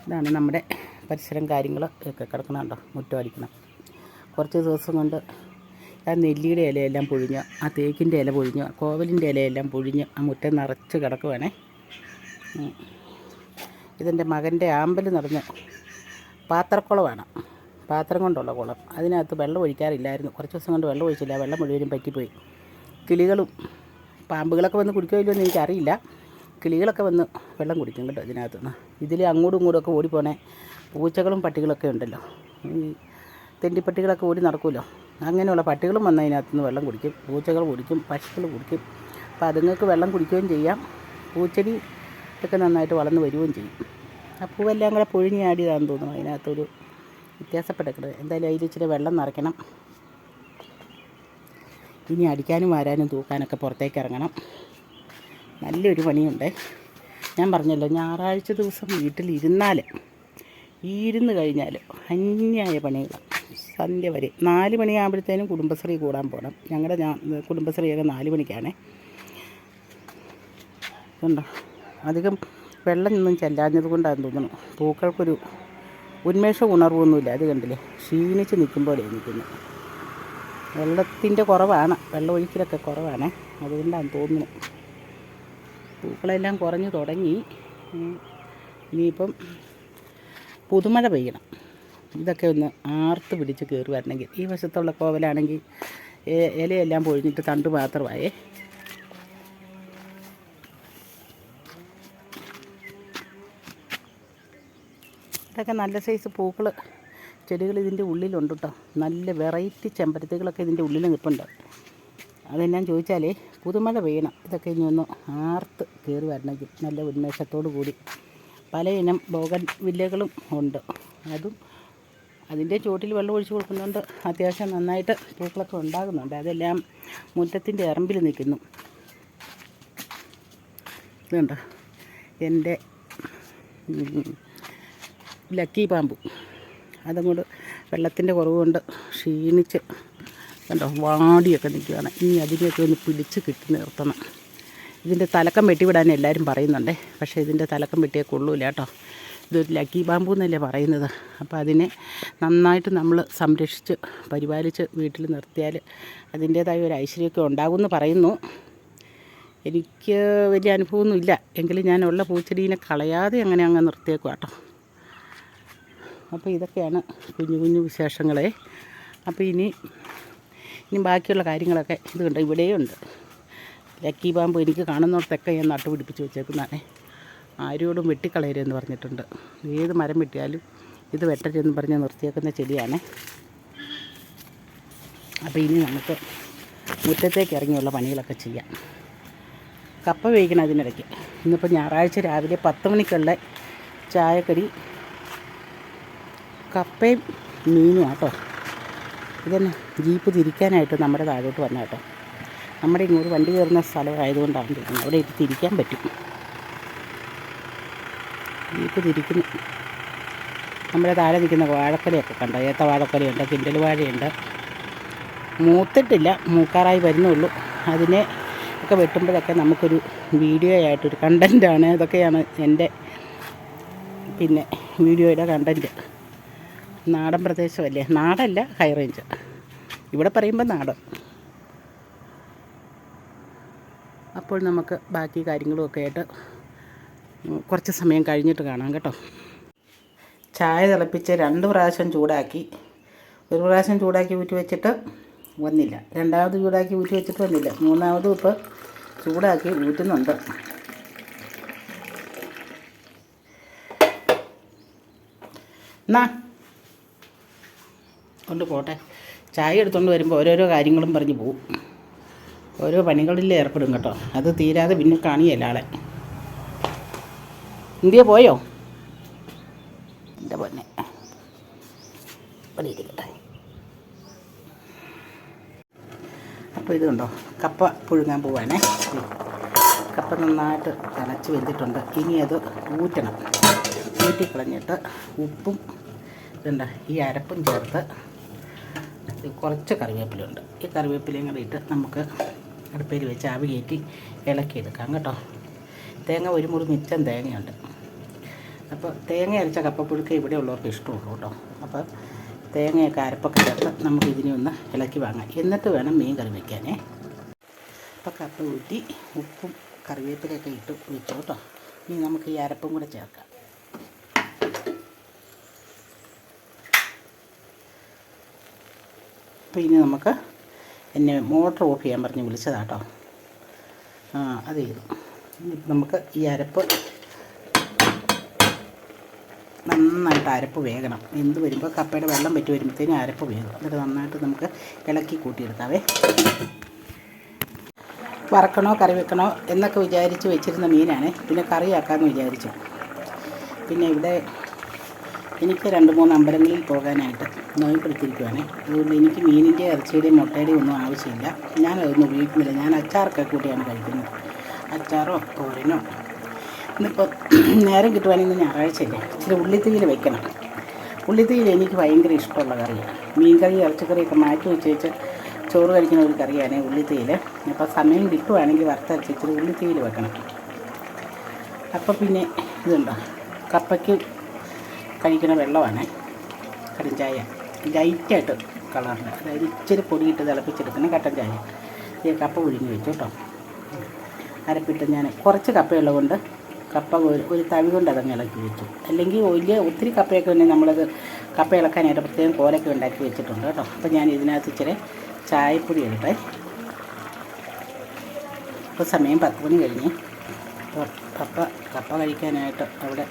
ഇതാണ് നമ്മുടെ പരിസരം കാര്യങ്ങൾ ഒക്കെ കിടക്കണുണ്ടോ. മുറ്റം അടിക്കണം. കുറച്ച് ദിവസം കൊണ്ട് ആ നെല്ലിയുടെ ഇലയെല്ലാം പൊഴിഞ്ഞ്, ആ തേക്കിൻ്റെ ഇല പൊഴിഞ്ഞ്, കോവലിൻ്റെ ഇലയെല്ലാം പൊഴിഞ്ഞ് ആ മുറ്റം നിറച്ച് കിടക്കുവാണേ. ഇതെൻ്റെ മകൻ്റെ ആമ്പൽ നിറഞ്ഞ പാത്രക്കുളമാണ്. പാത്രം കൊണ്ടുള്ള കുളം. അതിനകത്ത് വെള്ളം ഒഴിക്കാറില്ലായിരുന്നു. കുറച്ച് ദിവസം കൊണ്ട് വെള്ളം ഒഴിച്ചില്ല. വെള്ളം മുഴുവനും പറ്റിപ്പോയി. കിളികളും പാമ്പുകളൊക്കെ വന്ന് കുടിക്കുമല്ലോ എന്ന് എനിക്കറിയില്ല. കിളികളൊക്കെ വന്ന് വെള്ളം കുടിക്കും കേട്ടോ ഇതിനകത്ത് നിന്ന്. ഇതിൽ അങ്ങോട്ടും ഇങ്ങോട്ടുമൊക്കെ ഓടിപ്പോണേ പൂച്ചകളും പട്ടികളൊക്കെ ഉണ്ടല്ലോ. ഈ തെണ്ടിപ്പട്ടികളൊക്കെ ഓടി നടക്കുമല്ലോ. അങ്ങനെയുള്ള പട്ടികളും വന്ന് അതിനകത്തുനിന്ന് വെള്ളം കുടിക്കും. പൂച്ചകൾ കുടിക്കും, പക്ഷികൾ കുടിക്കും. അപ്പോൾ അതുങ്ങൾക്ക് വെള്ളം കുടിക്കുകയും ചെയ്യാം. പൂച്ചെടി ഒക്കെ നന്നായിട്ട് വളർന്ന് വരികയും ചെയ്യും. ആ പൂവെല്ലാം കൂടെ പൊഴിഞ്ഞാടിയതാണെന്ന് തോന്നുന്നു. അതിനകത്തൊരു വ്യത്യാസപ്പെട്ടത്. എന്തായാലും അതിൽ ഇച്ചിരി വെള്ളം നിറയ്ക്കണം. ഇനി അടിക്കാനും വാരാനും തൂക്കാനൊക്കെ പുറത്തേക്ക് ഇറങ്ങണം. നല്ലൊരു പണിയുണ്ട്. ഞാൻ പറഞ്ഞല്ലോ, ഞായറാഴ്ച ദിവസം വീട്ടിലിരുന്നാൽ ഇരുന്ന് കഴിഞ്ഞാൽ അന്യായ പണികളാണ്. സന്ധ്യ വരെ 4 മണിയാകുമ്പോഴത്തേനും കുടുംബശ്രീ കൂടാൻ പോകണം. ഞങ്ങളുടെ കുടുംബശ്രീയൊക്കെ 4 മണിക്കാണേ. ഇതുണ്ടോ, അധികം വെള്ളമൊന്നും ചെല്ലാഞ്ഞത് കൊണ്ടാണെന്ന് തോന്നുന്നു പൂക്കൾക്കൊരു ഉന്മേഷ ഉണർവൊന്നുമില്ല. അത് കണ്ടില്ലേ, ക്ഷീണിച്ച് നിൽക്കുമ്പോഴേ നിൽക്കുന്നു. വെള്ളത്തിൻ്റെ കുറവാണ്, വെള്ളം ഒഴിക്കലൊക്കെ കുറവാണ്. അതുകൊണ്ടാണെന്ന് തോന്നുന്നു. പൂക്കളെല്ലാം കുറഞ്ഞു തുടങ്ങി. ഇനിയിപ്പം പുതുമഴ പെയ്യണം. ഇതൊക്കെ ഒന്ന് ആർത്ത് പിടിച്ച് കയറി വരണമെങ്കിൽ. ഈ വശത്തുള്ള കോവലാണെങ്കിൽ ഇലയെല്ലാം പൊഴിഞ്ഞിട്ട് തണ്ട് മാത്രമായേ. ഇതൊക്കെ നല്ല സൈസ് പൂക്കൾ ചെടികൾ ഇതിൻ്റെ ഉള്ളിലുണ്ട് കേട്ടോ. നല്ല വെറൈറ്റി ചെമ്പരത്തികളൊക്കെ ഇതിൻ്റെ ഉള്ളിൽ നിൽപ്പുണ്ട്. അതെന്നാ ചോദിച്ചാലേ, പുതുമഴ പെയ്യണം. ഇതൊക്കെ ഇനി ഒന്ന് ആർത്ത് കയറി വരണമെങ്കിൽ നല്ല ഉന്മേഷത്തോടു കൂടി. പല ഇനം ബോഗൻ വില്ലകളും ഉണ്ട്. അതിൻ്റെ ചുവട്ടിൽ വെള്ളം ഒഴിച്ച് കൊടുക്കുന്നുണ്ട്. അത്യാവശ്യം നന്നായിട്ട് പൂക്കളൊക്കെ ഉണ്ടാകുന്നുണ്ട്. അതെല്ലാം മുറ്റത്തിൻ്റെ എറമ്പിൽ നിൽക്കുന്നു. ഇതുണ്ട് എൻ്റെ ലക്കി പാമ്പ്. അതങ്ങോട്ട് വെള്ളത്തിൻ്റെ കുറവ് കൊണ്ട് ക്ഷീണിച്ച് കണ്ടോ വാടിയൊക്കെ നിൽക്കുകയാണ്. ഇനി അതിനെയൊക്കെ ഒന്ന് പിടിച്ച് കിട്ടി നിർത്തണം. ഇതിൻ്റെ തലക്കം വെട്ടിവിടാൻ എല്ലാവരും പറയുന്നുണ്ടേ. പക്ഷേ ഇതിൻ്റെ തലക്കം വെട്ടിയാൽ കൊള്ളൂല കേട്ടോ. ഇതൊരു ലക്കി ബാമ്പു എന്നല്ലേ പറയുന്നത്. അപ്പോൾ അതിനെ നന്നായിട്ട് നമ്മൾ സംരക്ഷിച്ച് പരിപാലിച്ച് വീട്ടിൽ നിർത്തിയാൽ അതിൻ്റേതായ ഒരു ഐശ്വര്യമൊക്കെ ഉണ്ടാകുമെന്ന് പറയുന്നു. എനിക്ക് വലിയ അനുഭവമൊന്നുമില്ല. എങ്കിലും ഞാനുള്ള പൂച്ചെടീനെ കളയാതെ അങ്ങനെ അങ്ങ് നിർത്തിയേക്കും കേട്ടോ. അപ്പോൾ ഇതൊക്കെയാണ് കുഞ്ഞു കുഞ്ഞു വിശേഷങ്ങളെ. അപ്പോൾ ഇനി ബാക്കിയുള്ള കാര്യങ്ങളൊക്കെ ഇത് കണ്ടോ, ഇവിടെയുണ്ട് ലക്കി പാമ്പ്. എനിക്ക് കാണുന്നിടത്തൊക്കെ ഞാൻ നട്ടുപിടിപ്പിച്ച് വെച്ചേക്കുന്നതാണേ. ആരോടും വെട്ടിക്കളയരുതെന്ന് പറഞ്ഞിട്ടുണ്ട്. ഏത് മരം വെട്ടിയാലും ഇത് വെട്ടരെന്ന് പറഞ്ഞ് നിർത്തിയേക്കുന്ന ചെടിയാണ്. അപ്പോൾ ഇനി നമുക്ക് മുറ്റത്തേക്ക് ഇറങ്ങിയുള്ള പണികളൊക്കെ ചെയ്യാം. കപ്പ വേവിക്കണം അതിനിടയ്ക്ക്. ഇന്നിപ്പോൾ ഞായറാഴ്ച രാവിലെ 10 മണിക്കുള്ള ചായക്കടി കപ്പയും മീനും കേട്ടോ. ഇതന്നെ ജീപ്പ് തിരിക്കാനായിട്ട് നമ്മുടെ താഴോട്ട് വന്ന കേട്ടോ. നമ്മുടെ ഇങ്ങോട്ട് വണ്ടി കയറുന്ന സ്ഥലമായതുകൊണ്ടാണ് തോന്നുന്നത്. അവിടെ ഇത് തിരിക്കാൻ പറ്റും. ജീപ്പ് തിരിക്കുന്നു. നമ്മുടെ താഴെ നിൽക്കുന്ന വാഴക്കൊലയൊക്കെ കണ്ടോ. ഏത്ത വാഴക്കൊലയുണ്ട്, കിണ്ടൽ വാഴയുണ്ട്. മൂത്തിട്ടില്ല, മൂക്കാറായി വരുന്നുള്ളൂ. അതിനെ ഒക്കെ വെട്ടുമ്പോഴൊക്കെ നമുക്കൊരു വീഡിയോ ആയിട്ടൊരു കണ്ടൻറ്റാണ്. ഇതൊക്കെയാണ് എൻ്റെ വീഡിയോയുടെ കണ്ടൻറ്റ്. നാടൻ പ്രദേശമല്ലേ, നാടല്ല ഹൈ റേഞ്ച്. ഇവിടെ പറയുമ്പോൾ നാടൻ. അപ്പോൾ നമുക്ക് ബാക്കി കാര്യങ്ങളുമൊക്കെ ആയിട്ട് കുറച്ച് സമയം കഴിഞ്ഞിട്ട് കാണാം കേട്ടോ. ചായ തിളപ്പിച്ച് 2 പ്രാവശ്യം ചൂടാക്കി. ഒരു പ്രാവശ്യം ചൂടാക്കി ഊറ്റി വെച്ചിട്ട് വന്നില്ല, രണ്ടാമത് ചൂടാക്കി ഊറ്റി വെച്ചിട്ട് വന്നില്ല, മൂന്നാമതും ഇപ്പോൾ ചൂടാക്കി ഊറ്റുന്നുണ്ട്. എന്നാ കൊണ്ട് പോട്ടെ. ചായ എടുത്തുകൊണ്ട് വരുമ്പോൾ ഓരോരോ കാര്യങ്ങളും പറഞ്ഞ് പോവും. ഓരോ പണികളിൽ ഏർപ്പെടും കേട്ടോ. അത് തീരാതെ പിന്നെ കാണിയല്ല ആളെ. ഇന്ത്യ പോയോ എൻ്റെ പൊന്നെ? ഇരിക്കട്ടെ. അപ്പോൾ ഇത് കണ്ടോ, കപ്പ പുഴുങ്ങാൻ പോവാണേ. കപ്പ നന്നായിട്ട് തിളച്ച് വെന്തിട്ടുണ്ട്. ഇനി അത് ഊറ്റണം. ഊറ്റിക്കളഞ്ഞിട്ട് ഉപ്പും ഇതുണ്ട് ഈ അരപ്പും ചേർത്ത് കുറച്ച് കറിവേപ്പിലുണ്ട്. ഈ കറിവേപ്പിലയും കൂടെ ഇട്ട് നമുക്ക് അടുപ്പയിൽ വെച്ച് ആവി കയറ്റി ഇളക്കിയെടുക്കാം കേട്ടോ. തേങ്ങ ഒരു മുറി മിച്ചം തേങ്ങയുണ്ട്. അപ്പോൾ തേങ്ങ അരച്ച കപ്പപ്പുഴുക്ക ഇവിടെ ഉള്ളവർക്ക് ഇഷ്ടമുള്ളൂ കേട്ടോ. അപ്പോൾ തേങ്ങയൊക്കെ അരപ്പൊക്കെ ചേർത്ത് നമുക്ക് ഇതിനെ ഒന്ന് ഇളക്കി വാങ്ങാം. എന്നിട്ട് വേണം മീൻ കറി വയ്ക്കാനേ. അപ്പോൾ കപ്പ ഊറ്റി ഉപ്പും കറിവേപ്പിലൊക്കെ ഇട്ട് വെച്ചു കേട്ടോ. ഇനി നമുക്ക് ഈ അരപ്പും കൂടെ ചേർക്കാം. അപ്പോൾ ഇനി നമുക്ക് എന്നെ മോട്ടർ ഓഫ് ചെയ്യാൻ പറഞ്ഞ് വിളിച്ചതാട്ടോ. അത് ചെയ്തു. നമുക്ക് ഈ അരപ്പ് നന്നായിട്ട് അരപ്പ് വേകണം. എന്ത് വരുമ്പോൾ കപ്പയുടെ വെള്ളം പറ്റി വരുമ്പോഴത്തേനും അരപ്പ് വേകും. എന്നിട്ട് നന്നായിട്ട് നമുക്ക് ഇളക്കി കൂട്ടിയെടുക്കാവേ. വറക്കണോ കറി വെക്കണോ എന്നൊക്കെ വിചാരിച്ച് വെച്ചിരുന്ന മീനാണ്. പിന്നെ കറിയാക്കാമെന്ന് വിചാരിച്ചു. പിന്നെ ഇവിടെ എനിക്ക് 2-3 അമ്പലങ്ങളിൽ പോകാനായിട്ട് നോയപ്പെടുത്തിയിരിക്കുവാണ്. അതുകൊണ്ട് എനിക്ക് മീനിൻ്റെ ഇറച്ചിയുടെയും മുട്ടയുടെയും ഒന്നും ആവശ്യമില്ല. ഞാനതൊന്നും ഉപയോഗിക്കുന്നില്ല. ഞാൻ അച്ചാറൊക്കെ കൂട്ടിയാണ് കഴിക്കുന്നത്. അച്ചാറോ തോരനോ. ഇന്നിപ്പോൾ നേരം കിട്ടുവാണെങ്കിൽ ഞായറാഴ്ചയില്ലേ, ഇച്ചിരി ഉള്ളിത്തീയിൽ വെക്കണം. ഉള്ളിത്തീയിൽ എനിക്ക് ഭയങ്കര ഇഷ്ടമുള്ള കറിയാണ്. മീൻ കറി ഇറച്ചിക്കറിയൊക്കെ മാറ്റി വെച്ച് ചോറ് കഴിക്കുന്ന ഒരു കറിയാണ് ഉള്ളിത്തീയിൽ. അപ്പോൾ സമയം കിട്ടുവാണെങ്കിൽ വറുത്തരച്ച് ഇച്ചിരി ഉള്ളിത്തീയിൽ വെക്കണം. അപ്പോൾ പിന്നെ ഇതുണ്ടോ, കപ്പയ്ക്ക് കഴിക്കുന്ന വെള്ളമാണ് കട്ടൻ ചായ. ലൈറ്റായിട്ട് കളറിൽ, അതായത് ഇച്ചിരി പൊടിയിട്ട് തിളപ്പിച്ചെടുക്കുന്ന കട്ടൻ ചായ. ഈ കപ്പ പുഴുങ്ങി വെച്ചു കേട്ടോ. അരപ്പിട്ട് ഞാൻ കുറച്ച് കപ്പയുള്ളത് കൊണ്ട് കപ്പ ഒരു തവി കൊണ്ട് അതങ്ങ് ഇളക്കി വെച്ചു. അല്ലെങ്കിൽ ഒത്തിരി കപ്പയൊക്കെ ഉണ്ടെങ്കിൽ നമ്മളത് കപ്പ ഇളക്കാനായിട്ട് പ്രത്യേകം കോലൊക്കെ ഉണ്ടാക്കി വെച്ചിട്ടുണ്ട് കേട്ടോ. അപ്പോൾ ഞാൻ ഇതിനകത്ത് ഇച്ചിരി ചായപ്പൊടി എടുത്തേ. ഇപ്പോൾ സമയം 10 മണി കഴിഞ്ഞ്. കപ്പ കഴിക്കാനായിട്ട് അവിടെ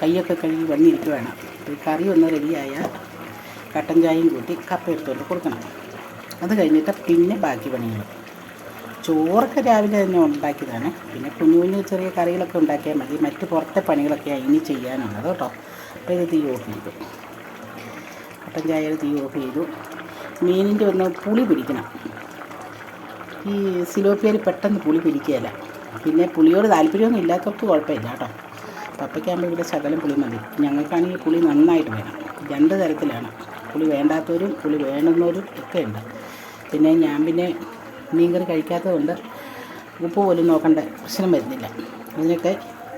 കൈയൊക്കെ കഴുകി വന്നിരിക്കുവാണ്. ഈ കറി ഒന്ന് റെഡിയായാൽ കട്ടൻ ചായയും കൂട്ടി കപ്പ എടുത്തുകൊണ്ട് കൊടുക്കണം. അത് കഴിഞ്ഞിട്ട് പിന്നെ ബാക്കി പണികൾ. ചോറൊക്കെ രാവിലെ തന്നെ ഉണ്ടാക്കിയതാണ്. പിന്നെ കുഞ്ഞു കുഞ്ഞു ചെറിയ കറികളൊക്കെ ഉണ്ടാക്കിയാൽ മതി. മറ്റ് പുറത്തെ പണികളൊക്കെയാണ് ഇനി ചെയ്യാനുള്ളത് കേട്ടോ. അപ്പോൾ ഇത് തീ ഓഫ് ചെയ്തു. കട്ടൻ ചായയുടെ തീ ഓഫ് ചെയ്തു. മീനിൻ്റെ ഒന്ന് പുളി പിടിക്കണം. ഈ സിലോപ്പിയയിൽ പെട്ടെന്ന് പുളി പിടിക്കുകയില്ല. പിന്നെ പുളിയോട് താല്പര്യമൊന്നും ഇല്ലാത്തവർക്ക് കുഴപ്പമില്ല കേട്ടോ. പപ്പയ്ക്കാകുമ്പോൾ ഇവിടെ ശകലം പുളി മതി. ഞങ്ങൾക്കാണെങ്കിൽ പുളി നന്നായിട്ട് വേണം. 2 തരത്തിലാണ്. പുളി വേണ്ടാത്തവരും പുളി വേണ്ടുന്നവരും ഒക്കെ ഉണ്ട്. പിന്നെ ഞാൻ മീൻകറി കഴിക്കാത്തതുകൊണ്ട് ഉപ്പ് പോലും നോക്കേണ്ട പ്രശ്നം വരുന്നില്ല. ഇതിനൊക്കെ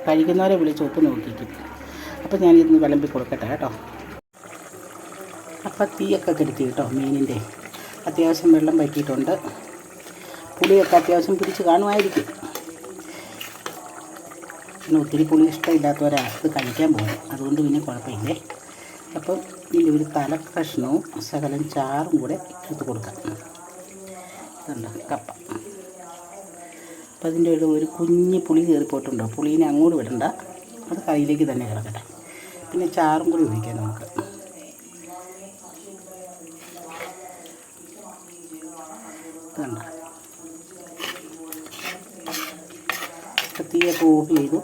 കഴിക്കുന്നവരെ വിളിച്ച് ഉപ്പ് നോക്കിക്കും. അപ്പോൾ ഞാനിന്ന് വിളമ്പി കൊടുക്കട്ടെ കേട്ടോ. അപ്പം തീയൊക്കെ കെടുത്തി കേട്ടോ. മീനിൻ്റെ അത്യാവശ്യം വെള്ളം വറ്റിയിട്ടുണ്ട്. പുളിയൊക്കെ അത്യാവശ്യം പിടിച്ച് കാണുമായിരിക്കും. പിന്നെ ഒത്തിരി പുളി ഇഷ്ടമില്ലാത്തവരാണ് ഇത് കഴിക്കാൻ പോകുന്നത്. അതുകൊണ്ട് പിന്നെ കുഴപ്പമില്ലേ. അപ്പം ഇതിൻ്റെ ഒരു തല കഷ്ണവും ശകലം ചാറും കൂടെ എടുത്ത് കൊടുക്കാം. ഇതുണ്ട് കപ്പ. അപ്പം അതിൻ്റെ ഒരു കുഞ്ഞ് പുളി കയറിപ്പോയിട്ടുണ്ടോ. പുളീനെ അങ്ങോട്ട് വിടണ്ട, അത് കറിയിലേക്ക് തന്നെ കിടക്കട്ടെ. പിന്നെ ചാറും കൂടി ഒഴിക്കാം നമുക്ക്. കണ്ട തീയൊക്കെ ഓഫ് ചെയ്തു.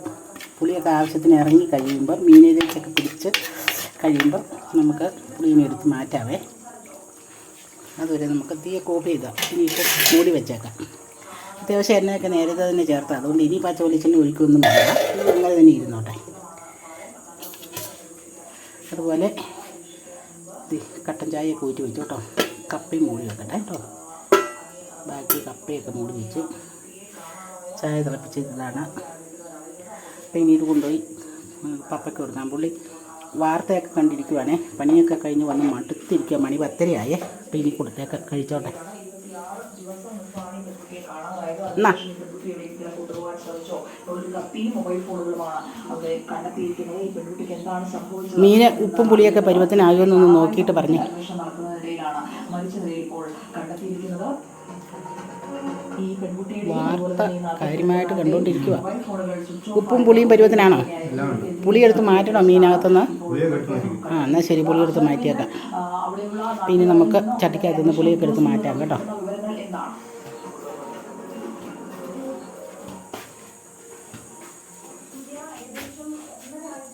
പുളിയൊക്കെ ആവശ്യത്തിന് ഇറങ്ങി കഴിയുമ്പോൾ മീനിലേക്കൊക്കെ പിടിച്ച് കഴിയുമ്പോൾ നമുക്ക് പുളിനെ എടുത്ത് മാറ്റാവേ. അതുവരെ നമുക്ക് തീയൊക്കെ ഓഫ് ചെയ്താൽ ഇനിയിപ്പോൾ മൂടി വെച്ചേക്കാം. അത്യാവശ്യം എണ്ണയൊക്കെ നേരത്തെ തന്നെ ചേർത്താൽ, അതുകൊണ്ട് ഇനി പച്ച വെളിച്ചെണ്ണ ഒഴിക്കൊന്നും വേണ്ട, അങ്ങനെ തന്നെ ഇരുന്നോട്ടെ. അതുപോലെ കട്ടൻ ചായയൊക്കെ ഊറ്റി വെച്ചു കേട്ടോ. കപ്പയും മൂടി വെക്കട്ടെ കേട്ടോ. ബാക്കി കപ്പയൊക്കെ മൂടി വെച്ചു. ചായ തിളപ്പിച്ചതാണ്. അപ്പം ഇനി ഇത് കൊണ്ടുപോയി പപ്പയ്ക്ക് കൊടുക്കാൻ. പുള്ളി വാർത്തയൊക്കെ കണ്ടിരിക്കുവാണേ. പണിയൊക്കെ കഴിഞ്ഞ് വന്ന് മടുത്തിരിക്കുക. മണി 10:30 അപ്പം ഇനി കൊടുത്തേക്ക് കഴിച്ചോട്ടെ. എന്നാ മീന് ഉപ്പും പുളിയൊക്കെ പരുവത്തിനാകുമെന്നൊന്ന് നോക്കിയിട്ട് പറഞ്ഞു. വാർത്ത കാര്യമായിട്ട് കണ്ടുകൊണ്ടിരിക്കുക. ഉപ്പും പുളിയും പരുവത്തിനാണോ? പുളിയെടുത്ത് മാറ്റണോ മീനകത്തുനിന്ന്? എന്നാൽ ശരി, പുളിയെടുത്ത് മാറ്റിയേക്കാം. പിന്നെ നമുക്ക് ചട്ടിക്കകത്തുനിന്ന് പുളിയൊക്കെ എടുത്ത് മാറ്റാം കേട്ടോ.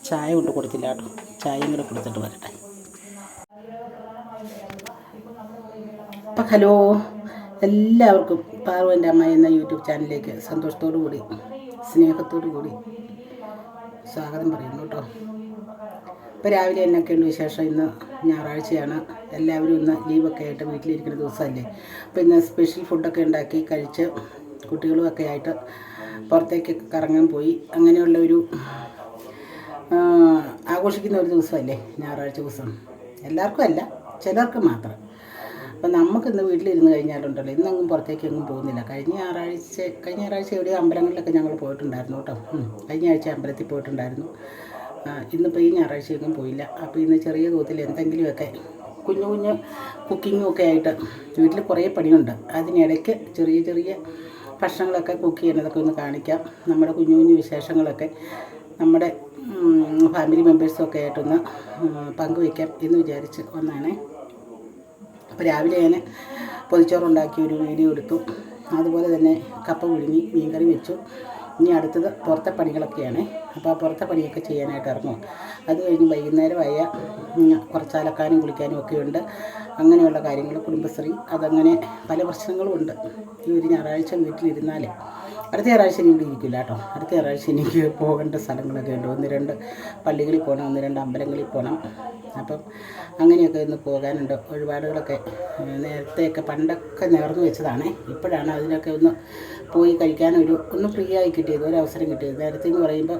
ചായ കൊണ്ട് കൊടുത്തില്ല കേട്ടോ. ചായയും കൂടെ കൊടുത്തിട്ട് വരട്ടെ. അപ്പം ഹലോ, എല്ലാവർക്കും പാറുവിൻ്റെ അമ്മ എന്ന യൂട്യൂബ് ചാനലിലേക്ക് സന്തോഷത്തോടു കൂടി സ്നേഹത്തോടു കൂടി സ്വാഗതം പറയുന്നു കേട്ടോ. ഇപ്പോൾ രാവിലെ എന്നൊക്കെയുണ്ട് വിശേഷം? ഇന്ന് ഞായറാഴ്ചയാണ്. എല്ലാവരും ഇന്ന് ലീവൊക്കെ ആയിട്ട് വീട്ടിലിരിക്കുന്ന ദിവസമല്ലേ. അപ്പോൾ ഇന്ന് സ്പെഷ്യൽ ഫുഡൊക്കെ ഉണ്ടാക്കി കഴിച്ച് കുട്ടികളുമൊക്കെ ആയിട്ട് പുറത്തേക്കൊക്കെ കറങ്ങാൻ പോയി. അങ്ങനെയുള്ള ഒരു ആഘോഷിക്കുന്ന ഒരു ദിവസമല്ലേ ഞായറാഴ്ച ദിവസം. എല്ലാവർക്കും അല്ല, ചിലർക്ക് മാത്രം. അപ്പം നമുക്കിന്ന് വീട്ടിലിരുന്ന് കഴിഞ്ഞാലുണ്ടല്ലോ, ഇന്നൊന്നും പുറത്തേക്കെങ്ങും പോകുന്നില്ല. കഴിഞ്ഞ ഞായറാഴ്ച എവിടെയോ അമ്പലങ്ങളിലൊക്കെ ഞങ്ങൾ പോയിട്ടുണ്ടായിരുന്നു കേട്ടോ. കഴിഞ്ഞ ആഴ്ച അമ്പലത്തിൽ പോയിട്ടുണ്ടായിരുന്നു. ഇന്നിപ്പോൾ ഈ ഞായറാഴ്ചയൊന്നും പോയില്ല. അപ്പോൾ ഇന്ന് ചെറിയ തോതിൽ എന്തെങ്കിലുമൊക്കെ കുഞ്ഞു കുഞ്ഞു കുക്കിങ്ങും ഒക്കെ ആയിട്ട് വീട്ടിൽ കുറേ പണിയുണ്ട്. അതിനിടയ്ക്ക് ചെറിയ ചെറിയ ഭക്ഷണങ്ങളൊക്കെ കുക്ക് ചെയ്യുന്നതൊക്കെ ഒന്ന് കാണിക്കാം. നമ്മുടെ കുഞ്ഞു കുഞ്ഞു വിശേഷങ്ങളൊക്കെ നമ്മുടെ ഫാമിലി മെമ്പേഴ്സൊക്കെ ആയിട്ടൊന്ന് പങ്കുവയ്ക്കാം എന്ന് വിചാരിച്ച് ഒന്നാണേ. അപ്പോൾ രാവിലെ ഞാൻ പൊതിച്ചോറുണ്ടാക്കി ഒരു വീഡിയോ എടുത്തു. അതുപോലെ തന്നെ കപ്പ പുഴുങ്ങി, മീൻകറി വെച്ചു. ഇനി അടുത്തത് പുറത്തെ പണികളൊക്കെയാണ്. അപ്പോൾ ആ പുറത്തെ പണിയൊക്കെ ചെയ്യാനായിട്ട് ഇറങ്ങും. അത് കഴിഞ്ഞ് വൈകുന്നേരമായ കുറച്ച് അലക്കാനും കുളിക്കാനും ഒക്കെ ഉണ്ട്. അങ്ങനെയുള്ള കാര്യങ്ങൾ കുടുംബശ്രീ, അതങ്ങനെ പല പ്രശ്നങ്ങളുമുണ്ട്. ഈ ഒരു ഞായറാഴ്ച വീട്ടിലിരുന്നാൽ അടുത്ത ഞായറാഴ്ച ഇനി ഇവിടെ ഇരിക്കില്ല കേട്ടോ. അടുത്ത ഞായറാഴ്ച എനിക്ക് പോകേണ്ട സ്ഥലങ്ങളൊക്കെ ഉണ്ട്. 1-2 പള്ളികളിൽ പോകണം, 1-2 അമ്പലങ്ങളിൽ പോകണം. അപ്പം അങ്ങനെയൊക്കെ ഒന്ന് പോകാനുണ്ട്. വഴിപാടുകളൊക്കെ നേരത്തെയൊക്കെ പണ്ടൊക്കെ നേർന്നു വെച്ചതാണ്. ഇപ്പോഴാണ് അതിനൊക്കെ ഒന്ന് പോയി ഒന്ന് ഫ്രീ ആയി കിട്ടിയത്, ഒരവസരം കിട്ടിയത്. നേരത്തെ എന്ന് പറയുമ്പോൾ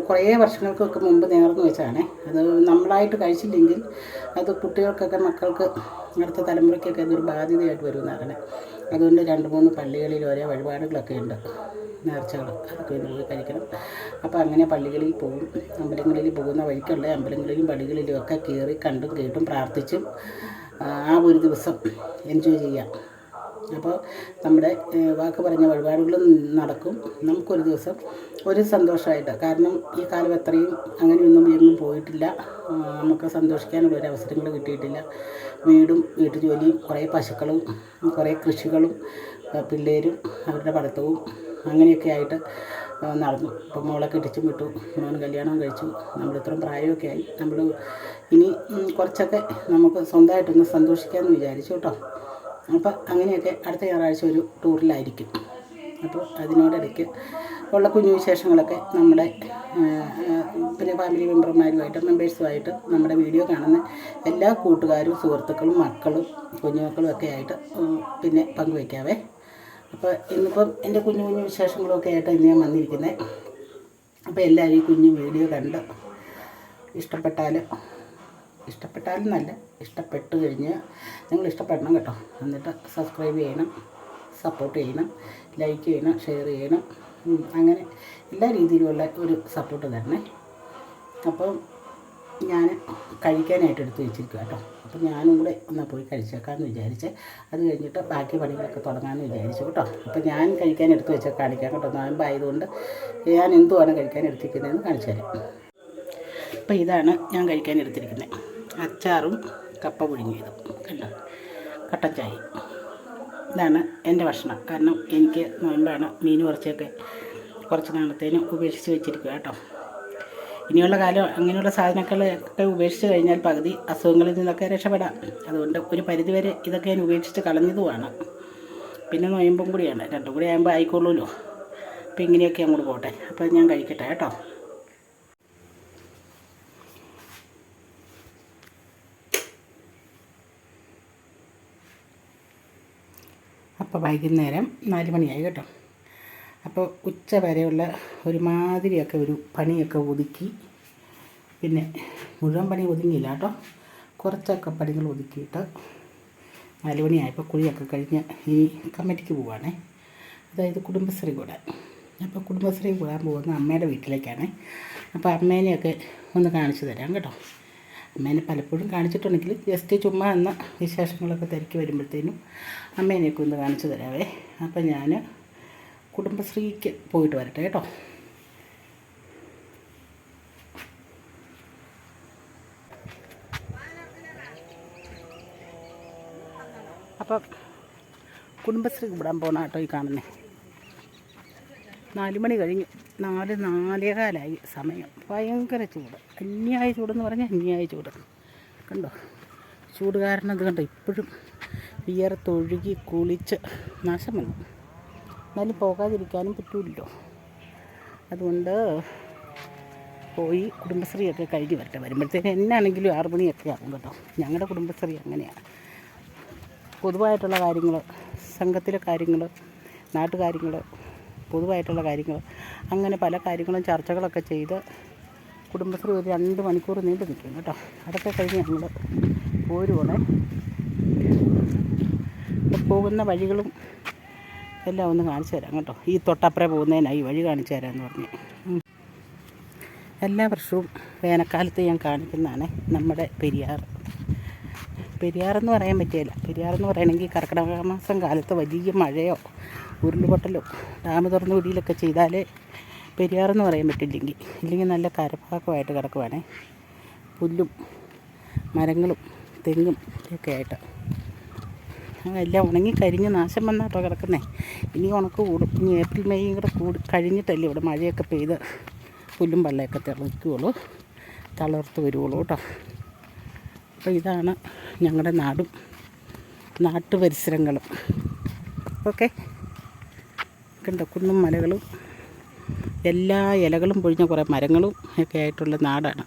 കുറേ വർഷങ്ങൾക്കൊക്കെ മുമ്പ് നേർന്നു വെച്ചാണ്. അത് നമ്മളായിട്ട് കഴിച്ചില്ലെങ്കിൽ അത് കുട്ടികൾക്കൊക്കെ, മക്കൾക്ക്, അടുത്ത തലമുറയ്ക്കൊക്കെ അതൊരു ബാധ്യതയായിട്ട് വരുമെന്നാണ്. അതുകൊണ്ട് 2-3 പള്ളികളിൽ ഓരോ വഴിപാടുകളൊക്കെ ഉണ്ട്, നേർച്ചകൾ. അതൊക്കെ ഒന്ന് പോയി കഴിക്കണം. അപ്പോൾ അങ്ങനെ പള്ളികളിൽ പോകും. അമ്പലങ്ങളിൽ പോകുന്ന വഴിക്കുള്ള അമ്പലങ്ങളിലും പള്ളികളിലും ഒക്കെ കയറി കണ്ടും കേട്ടും പ്രാർത്ഥിച്ചും ആ ഒരു ദിവസം എൻജോയ് ചെയ്യാം. അപ്പോൾ നമ്മുടെ വാക്ക് പറഞ്ഞ വഴിപാടുകളും നടക്കും. നമുക്കൊരു ദിവസം ഒരു സന്തോഷമായിട്ട്, കാരണം ഈ കാലം അത്രയും അങ്ങനെയൊന്നും എങ്ങും പോയിട്ടില്ല. നമുക്ക് സന്തോഷിക്കാനുള്ള ഒരു അവസരങ്ങൾ കിട്ടിയിട്ടില്ല. വീടും വീട്ടുജോലിയും കുറേ പശുക്കളും കുറേ കൃഷികളും പിള്ളേരും അവരുടെ പഠിത്തവും അങ്ങനെയൊക്കെ ആയിട്ട് നടന്നു. ഇപ്പം മോളെ കെട്ടിച്ചും വിട്ടു, മോൻ കല്യാണം കഴിച്ചു. നമ്മളിത്രയും പ്രായമൊക്കെ ആയി. നമ്മൾ ഇനി കുറച്ചൊക്കെ നമുക്ക് സ്വന്തമായിട്ടൊന്ന് സന്തോഷിക്കാമെന്ന് വിചാരിച്ചു കേട്ടോ. അപ്പോൾ അങ്ങനെയൊക്കെ അടുത്ത ഞായറാഴ്ച ഒരു ടൂറിലായിരിക്കും. അപ്പോൾ അതിനോടിടയ്ക്ക് ഉള്ള കുഞ്ഞു വിശേഷങ്ങളൊക്കെ നമ്മുടെ പിന്നെ ഫാമിലി മെമ്പേഴ്സുമായിട്ട് നമ്മുടെ വീഡിയോ കാണുന്ന എല്ലാ കൂട്ടുകാരും സുഹൃത്തുക്കളും മക്കളും കുഞ്ഞുമക്കളും ഒക്കെ ആയിട്ട് പിന്നെ പങ്കുവയ്ക്കാവേ. അപ്പോൾ ഇന്നിപ്പം എൻ്റെ കുഞ്ഞു കുഞ്ഞു വിശേഷങ്ങളൊക്കെ ആയിട്ട് ഇന്ന് ഞാൻ വന്നിരിക്കുന്നത്. അപ്പോൾ എല്ലാവരും ഈ കുഞ്ഞു വീഡിയോ കണ്ട് ഇഷ്ടപ്പെട്ടാലെന്നല്ല, ഇഷ്ടപ്പെട്ട് കഴിഞ്ഞ് നിങ്ങൾ ഇഷ്ടപ്പെടണം കേട്ടോ. എന്നിട്ട് സബ്സ്ക്രൈബ് ചെയ്യണം, സപ്പോർട്ട് ചെയ്യണം, ലൈക്ക് ചെയ്യണം, ഷെയർ ചെയ്യണം. അങ്ങനെ എല്ലാ രീതിയിലുമുള്ള ഒരു സപ്പോർട്ട് തരണേ. അപ്പം ഞാൻ കഴിക്കാനായിട്ട് എടുത്ത് വെച്ചിരിക്കുക കേട്ടോ. അപ്പം ഞാനും കൂടെ എന്നാൽ പോയി കഴിച്ചേക്കാമെന്ന് വിചാരിച്ച്, അത് കഴിഞ്ഞിട്ട് ബാക്കി പണികളൊക്കെ തുടങ്ങാമെന്ന് വിചാരിച്ചു കേട്ടോ. അപ്പം ഞാൻ കഴിക്കാൻ എടുത്ത് വെച്ചാൽ കാണിക്കാം കേട്ടോ. നോയമ്പായതുകൊണ്ട് ഞാൻ എന്തുവാണ് കഴിക്കാൻ എടുത്തിരിക്കുന്നതെന്ന് കാണിച്ചു തരാം. അപ്പോൾ ഇതാണ് ഞാൻ കഴിക്കാൻ എടുത്തിരിക്കുന്നത്. അച്ചാറും കപ്പ പുഴുങ്ങിയതും കണ്ടോ, കട്ടൻ ചായ. ഇതാണ് എൻ്റെ ഭക്ഷണം. കാരണം എനിക്ക് നോയമ്പാണ്. മീൻ കുറച്ച് നാളത്തേനും ഉപേക്ഷിച്ച് വെച്ചിരിക്കുക കേട്ടോ. ഇനിയുള്ള കാലം അങ്ങനെയുള്ള സാധനങ്ങളൊക്കെ ഉപേക്ഷിച്ച് കഴിഞ്ഞാൽ പകുതി അസുഖങ്ങളിൽ നിന്നൊക്കെ രക്ഷപ്പെടാം. അതുകൊണ്ട് ഒരു പരിധിവരെ ഇതൊക്കെ ഞാൻ ഉപേക്ഷിച്ച് കളഞ്ഞതുമാണ്. പിന്നെ നോയമ്പും കൂടിയാണ്, രണ്ടും കൂടി ആകുമ്പോൾ ആയിക്കോളൂല്ലോ. അപ്പോൾ ഇങ്ങനെയൊക്കെ അങ്ങോട്ട് പോട്ടെ. അപ്പോൾ ഞാൻ കഴിക്കട്ടെ കേട്ടോ. അപ്പോൾ വൈകുന്നേരം 4 മണിയായി കേട്ടോ. അപ്പോൾ ഉച്ച വരെയുള്ള ഒരുമാതിരിയൊക്കെ ഒരു പണിയൊക്കെ ഒതുക്കി, പിന്നെ മുഴുവൻ പണി ഒതുങ്ങിയില്ല കേട്ടോ, കുറച്ചൊക്കെ പണികൾ ഒതുക്കിയിട്ട് 4 മണിയായപ്പോൾ കുളിയൊക്കെ കഴിഞ്ഞ് ഈ കമ്മിറ്റിക്ക് പോവുകയാണേ. അതായത് കുടുംബശ്രീ കൂടാൻ. അപ്പോൾ കുടുംബശ്രീ കൂടാൻ പോകുന്ന അമ്മയുടെ വീട്ടിലേക്കാണ്. അപ്പോൾ അമ്മേനെയൊക്കെ ഒന്ന് കാണിച്ചു തരാം കേട്ടോ. അമ്മേനെ പലപ്പോഴും കാണിച്ചിട്ടുണ്ടെങ്കിൽ ജസ്റ്റ് ചുമ്മാ എന്ന വിശേഷങ്ങളൊക്കെ തിരക്കി വരുമ്പോഴത്തേനും അമ്മേനെയൊക്കെ ഒന്ന് കാണിച്ചു തരാവേ. അപ്പോൾ ഞാൻ കുടുംബശ്രീക്ക് പോയിട്ട് വരട്ടെ കേട്ടോ. അപ്പം കുടുംബശ്രീ കൂടാൻ പോകണം കേട്ടോ. ഈ കാണുന്നേ 4 മണി കഴിഞ്ഞു. 4-4:15 സമയം. ഭയങ്കര ചൂട്, അന്യായ ചൂടെന്ന് പറഞ്ഞാൽ അന്യായ ചൂട് കണ്ടോ. ചൂട് കാരണം ഇത് കണ്ടോ, ഇപ്പോഴും വിയർത്തൊഴുകി കുളിച്ച് നാശം വന്നു. എന്നാലും പോകാതിരിക്കാനും പറ്റൂല്ലോ. അതുകൊണ്ട് പോയി കുടുംബശ്രീയൊക്കെ കഴിഞ്ഞ് വരട്ടെ. വരുമ്പോഴത്തേക്ക് എന്നാണെങ്കിലും 6 മണിയൊക്കെ ആകും കേട്ടോ. ഞങ്ങളുടെ കുടുംബശ്രീ അങ്ങനെയാണ്. പൊതുവായിട്ടുള്ള കാര്യങ്ങൾ, സംഘത്തിലെ കാര്യങ്ങൾ, നാട്ടുകാര്യങ്ങൾ, പൊതുവായിട്ടുള്ള കാര്യങ്ങൾ, അങ്ങനെ പല കാര്യങ്ങളും ചർച്ചകളൊക്കെ ചെയ്ത് കുടുംബശ്രീ ഒരു 2 മണിക്കൂർ നീണ്ടു നിൽക്കും കേട്ടോ. അതൊക്കെ കഴിഞ്ഞ് ഞങ്ങൾ പോരുവാണേ. പോകുന്ന വഴികളും എല്ലാം ഒന്ന് കാണിച്ചു തരാം കേട്ടോ. ഈ തൊട്ടപ്പുറം പോകുന്നതിനായി വഴി കാണിച്ചു തരാമെന്ന് പറഞ്ഞ് എല്ലാ വർഷവും വേനൽക്കാലത്ത് ഞാൻ കാണിക്കുന്നതാണ് നമ്മുടെ പെരിയാറെന്ന് പറയാൻ പറ്റില്ല. പെരിയാറെന്ന് പറയണമെങ്കിൽ കർക്കിടക മാസം കാലത്ത് വലിയ മഴയോ ഉരുളുപൊട്ടലോ ഡാം തുറന്നു വിടിയിലൊക്കെ ചെയ്താലേ പെരിയാറെന്ന് പറയാൻ ഇല്ലെങ്കിൽ നല്ല കരഭാഗമായിട്ട് കിടക്കുവാണേ. പുല്ലും മരങ്ങളും തെങ്ങും ഒക്കെ ആയിട്ട് എല്ലാം ഉണങ്ങി കരിഞ്ഞ് നാശം വന്നാട്ടോ കിടക്കുന്നേ. ഇനി ഉണക്ക് കൂടും. ഇനി ഏപ്രിൽ മെയ്യും കൂടെ കഴിഞ്ഞിട്ടല്ലേ ഇവിടെ മഴയൊക്കെ പെയ്ത് പുല്ലും പള്ളയൊക്കെ തളർത്ത് വരുവുള്ളൂ കേട്ടോ. അപ്പോൾ ഇതാണ് ഞങ്ങളുടെ നാട്ടുപരിസരങ്ങളും. ഓക്കെ, കണ്ടോ, കുന്നും മലകളും എല്ലാ ഇലകളും പൊഴിഞ്ഞ കുറേ മരങ്ങളും ഒക്കെ ആയിട്ടുള്ള നാടാണ്.